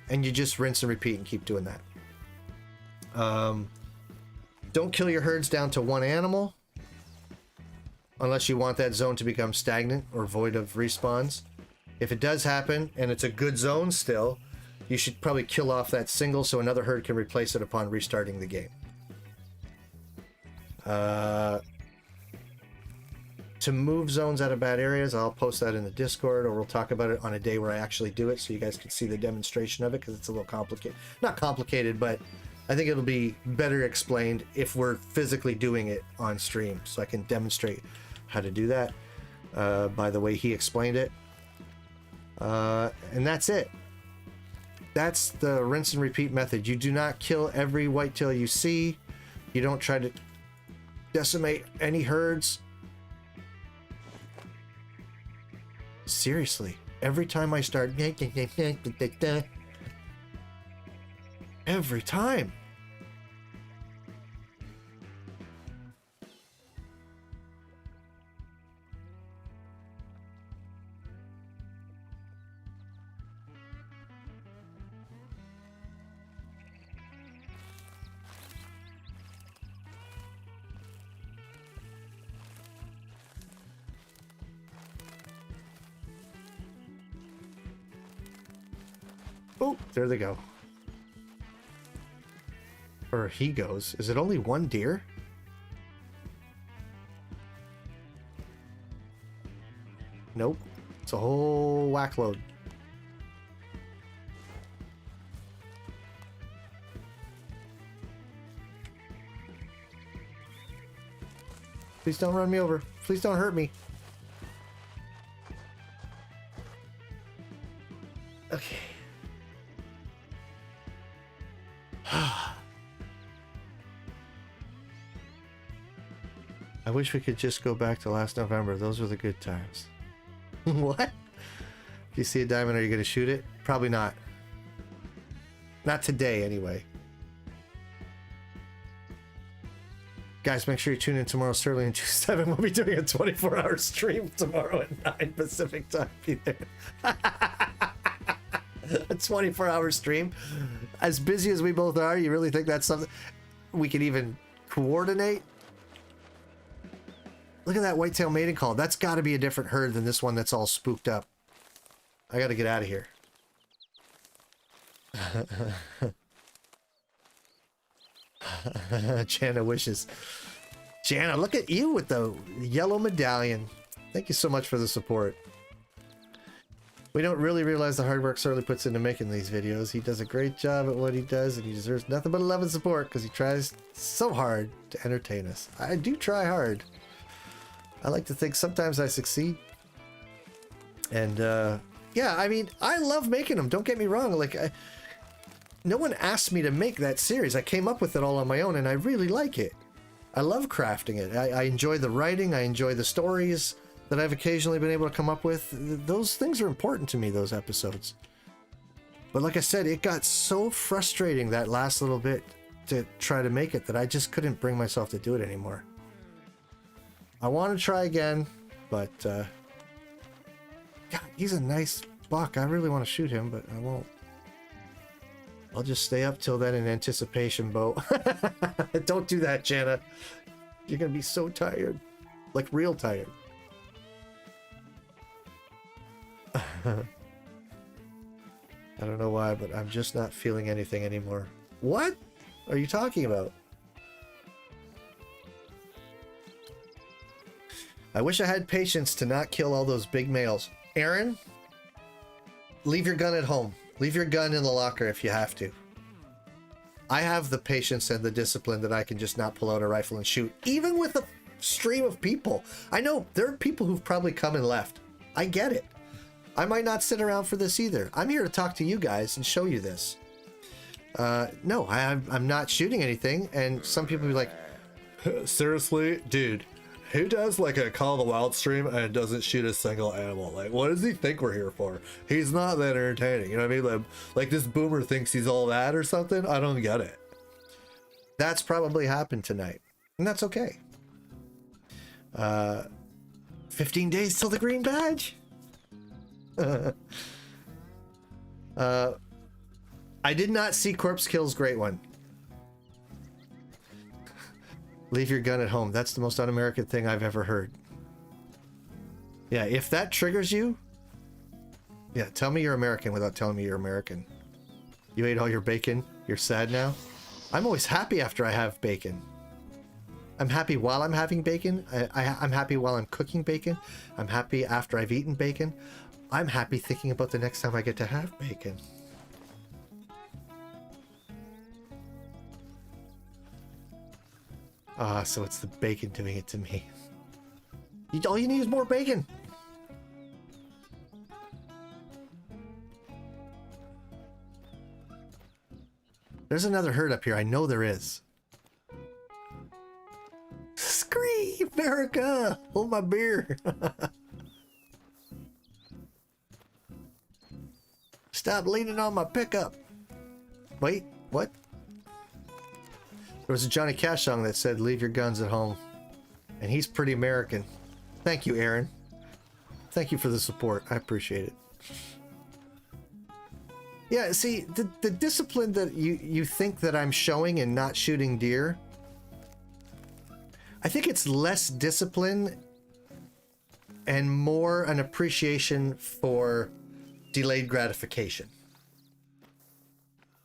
And you just rinse and repeat and keep doing that. Don't kill your herds down to 1 animal unless you want that zone to become stagnant or void of respawns. If it does happen and it's a good zone still, you should probably kill off that single so another herd can replace it upon restarting the game. To move zones out of bad areas, I'll post that in the Discord, or we'll talk about it on a day where I actually do it so you guys can see the demonstration of it, because it's a little complicated. Not complicated, but I think it'll be better explained if we're physically doing it on stream, so I can demonstrate how to do that by the way he explained it. And that's it. That's the rinse and repeat method. You do not kill every whitetail you see. You don't try to decimate any herds. Seriously, every time I start, every time. Oh, there they go. Or he goes. Is it only one deer? Nope. It's a whole whack load. Please don't run me over. Please don't hurt me. Okay. I wish we could just go back to last November. Those were the good times. What? If you see a diamond, are you going to shoot it? Probably not. Not today, anyway. Guys, make sure you tune in tomorrow. Sterling and 27 will be doing a 24-hour stream tomorrow at 9 Pacific time. Be there. A 24-hour stream. As busy as we both are, you really think that's something we could even coordinate? Look at that whitetail mating call. That's got to be a different herd than this one that's all spooked up. I got to get out of here. Jana wishes. Jana, look at you with the yellow medallion. Thank you so much for the support. We don't really realize the hard work Surly puts into making these videos. He does a great job at what he does, and he deserves nothing but love and support because he tries so hard to entertain us. I do try hard. I like to think sometimes I succeed. And yeah, I mean, I love making them. Don't get me wrong. Like, no one asked me to make that series. I came up with it all on my own, and I really like it. I love crafting it. I enjoy the writing. I enjoy the stories that I've occasionally been able to come up with. Those things are important to me, those episodes. But like I said, it got so frustrating that last little bit to try to make it that I just couldn't bring myself to do it anymore. I want to try again, but God, he's a nice buck. I really want to shoot him, but I won't. I'll just stay up till then in anticipation, Bo. Don't do that, Jana. You're gonna be so tired, like real tired. I don't know why, but I'm just not feeling anything anymore. What are you talking about? I wish I had patience to not kill all those big males. Aaron, leave your gun at home. Leave your gun in the locker if you have to. I have the patience and the discipline that I can just not pull out a rifle and shoot, even with a stream of people. I know there are people who've probably come and left. I get it. I might not sit around for this either. I'm here to talk to you guys and show you this. No, I'm not shooting anything, and some people be like, seriously, dude, who does like a Call of the Wild stream and doesn't shoot a single animal? Like, what does he think we're here for? He's not that entertaining. You know what I mean? Like this boomer thinks he's all that or something. I don't get it. That's probably happened tonight, and that's okay. 15 days till the green badge. I did not see Corpse Kill's great one. Leave your gun at home. That's the most un-American thing I've ever heard. Yeah, if that triggers you, yeah, tell me you're American without telling me you're American. You ate all your bacon? You're sad now? I'm always happy after I have bacon. I'm happy while I'm having bacon. I'm happy while I'm cooking bacon. I'm happy after I've eaten bacon. I'm happy thinking about the next time I get to have bacon. Ah, so it's the bacon doing it to me. All you need is more bacon. There's another herd up here. I know there is. Scream, America! Hold my beer. Stop leaning on my pickup. Wait, what? There was a Johnny Cash song that said, leave your guns at home. And he's pretty American. Thank you, Aaron. Thank you for the support. I appreciate it. Yeah, see, the discipline that you think that I'm showing in not shooting deer, I think it's less discipline and more an appreciation for delayed gratification.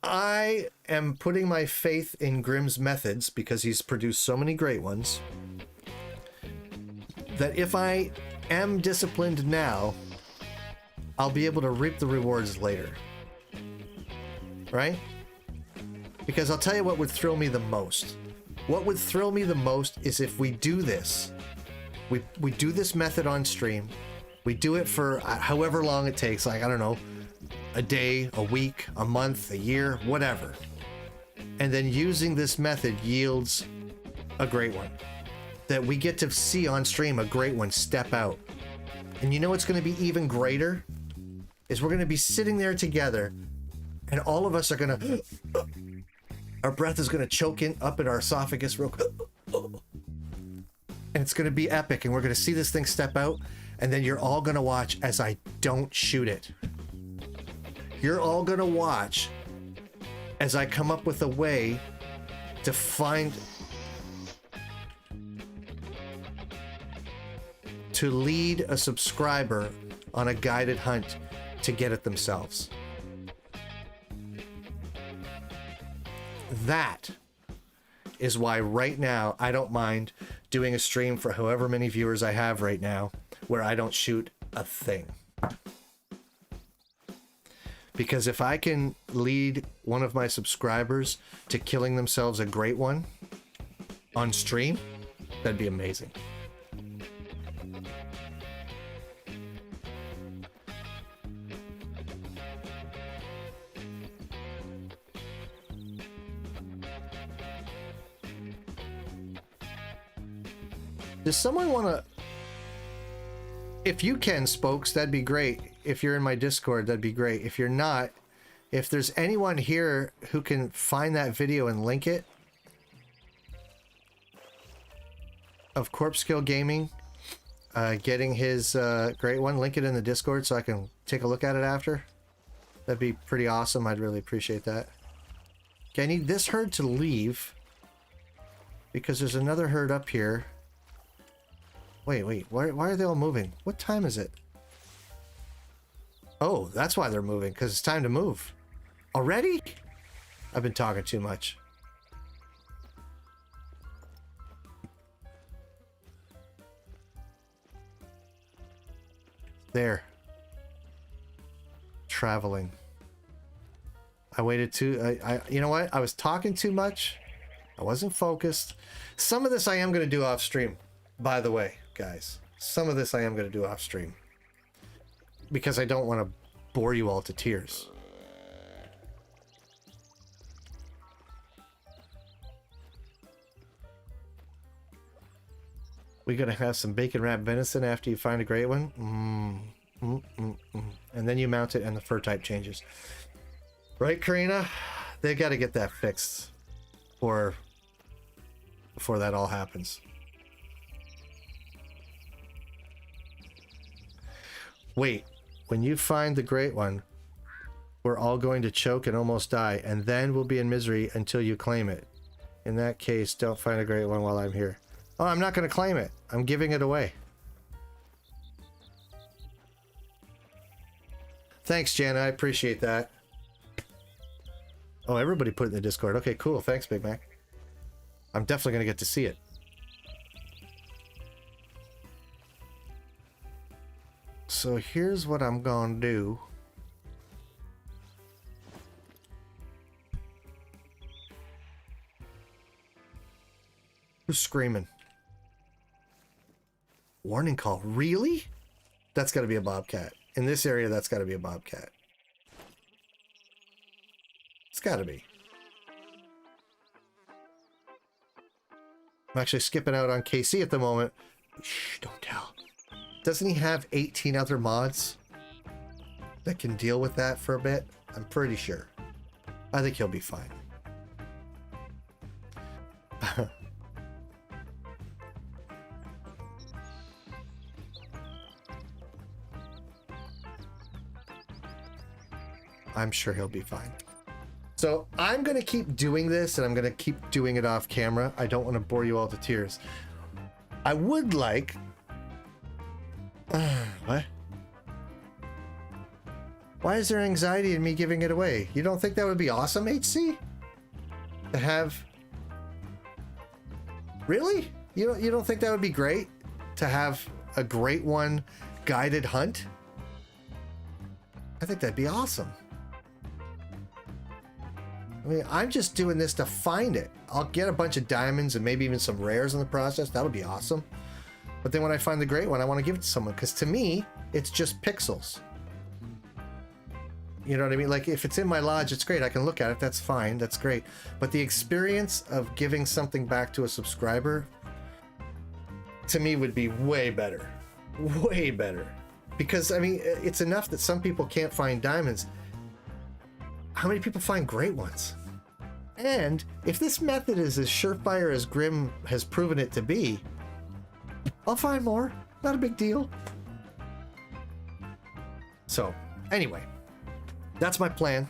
I am putting my faith in Grimm's methods because he's produced so many great ones that if I am disciplined now, I'll be able to reap the rewards later. Right? Because I'll tell you what would thrill me the most. What would thrill me the most is if we do this. We do this method on stream. We do it for however long it takes, like, I don't know, a day, a week, a month, a year, whatever. And then using this method yields a great one. That we get to see on stream a great one step out. And you know what's going to be even greater? Is we're going to be sitting there together and all of us are going to... Our breath is going to choke in up in our esophagus real quick. And it's going to be epic. And we're going to see this thing step out. And then you're all going to watch as I don't shoot it. You're all going to watch as I come up with a way to find... to lead a subscriber on a guided hunt to get it themselves. That is why right now I don't mind doing a stream for however many viewers I have right now where I don't shoot a thing. Because if I can lead one of my subscribers to killing themselves a great one on stream, that'd be amazing. Does someone want to... If you can, Spokes, that'd be great. If you're in my Discord, that'd be great. If you're not, if there's anyone here who can find that video and link it, of Corpse Kill Gaming, getting his great one, link it in the Discord so I can take a look at it after. That'd be pretty awesome. I'd really appreciate that. Okay, I need this herd to leave because there's another herd up here. Wait, why are they all moving? What time is it? Oh, that's why they're moving, because it's time to move. Already? I've been talking too much. There. Traveling. I waited too... you know what? I was talking too much. I wasn't focused. Some of this I am going to do off stream, by the way. Guys, some of this I am going to do off stream because I don't want to bore you all to tears. We gotta have some bacon wrapped venison after you find a great one. And then you mount it and the fur type changes. Right, Karina? They got to get that fixed before that all happens. Wait, when you find the great one, we're all going to choke and almost die, and then we'll be in misery until you claim it. In that case, don't find a great one while I'm here. Oh, I'm not going to claim it. I'm giving it away. Thanks, Jana. I appreciate that. Oh, everybody put it in the Discord. Okay, cool. Thanks, Big Mac. I'm definitely going to get to see it. So here's what I'm gonna do. Who's screaming? Warning call. Really? That's gotta be a bobcat. In this area, that's gotta be a bobcat. It's gotta be. I'm actually skipping out on KC at the moment. Shh, don't tell. Doesn't he have 18 other mods that can deal with that for a bit? I'm pretty sure. I think he'll be fine. I'm sure he'll be fine. So I'm going to keep doing this, and I'm going to keep doing it off camera. I don't want to bore you all to tears. I would like... what? Why is there anxiety in me giving it away? You don't think that would be awesome, HC? To have... Really? You don't think that would be great? To have a great one guided hunt? I think that'd be awesome. I mean, I'm just doing this to find it. I'll get a bunch of diamonds and maybe even some rares in the process. That would be awesome. But then when I find the great one, I want to give it to someone, because to me, it's just pixels. You know what I mean? Like, if it's in my lodge, it's great. I can look at it. That's fine. That's great. But the experience of giving something back to a subscriber, to me, would be way better. Way better. Because, I mean, it's enough that some people can't find diamonds. How many people find great ones? And if this method is as surefire as Grim has proven it to be, I'll find more. Not a big deal. So, anyway, that's my plan.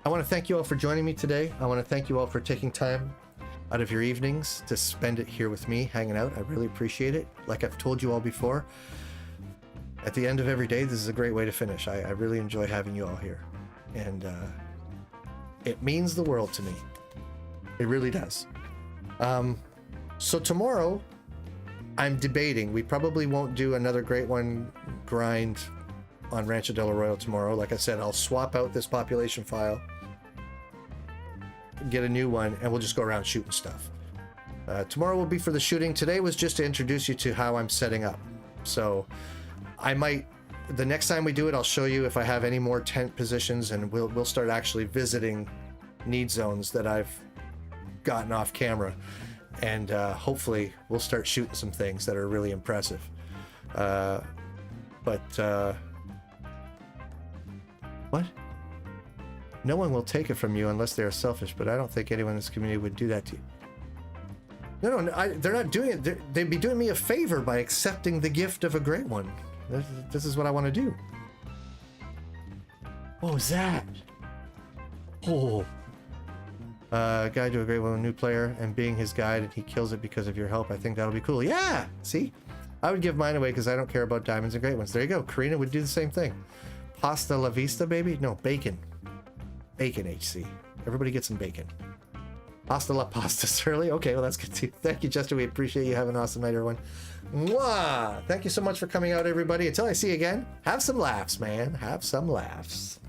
I want to thank you all for joining me today. I want to thank you all for taking time out of your evenings to spend it here with me, hanging out. I really appreciate it. Like I've told you all before, at the end of every day, this is a great way to finish. I really enjoy having you all here. And it means the world to me. It really does. So tomorrow, I'm debating. We probably won't do another Great One grind on Rancho del Arroyo tomorrow. Like I said, I'll swap out this population file, get a new one, and we'll just go around shooting stuff. Tomorrow will be for the shooting. Today was just to introduce you to how I'm setting up. So I might... The next time we do it, I'll show you if I have any more tent positions, and we'll start actually visiting need zones that I've gotten off camera, and hopefully we'll start shooting some things that are really impressive. But what? No one will take it from you unless they are selfish, but I don't think anyone in this community would do that to you. No, they're not doing it. They'd be doing me a favor by accepting the gift of a great one. This is what I want to do. What was that? Oh. Guide to a great one, new player, and being his guide, and he kills it because of your help. I think that'll be cool. Yeah! See? I would give mine away because I don't care about diamonds and great ones. There you go. Karina would do the same thing. Pasta la vista, baby? No, bacon. Bacon, HC. Everybody get some bacon. Pasta la pasta, Surly. Okay, well, that's good too. Thank you, Jester. We appreciate you. Have an awesome night, everyone. Mwah! Thank you so much for coming out, everybody. Until I see you again, have some laughs, man. Have some laughs.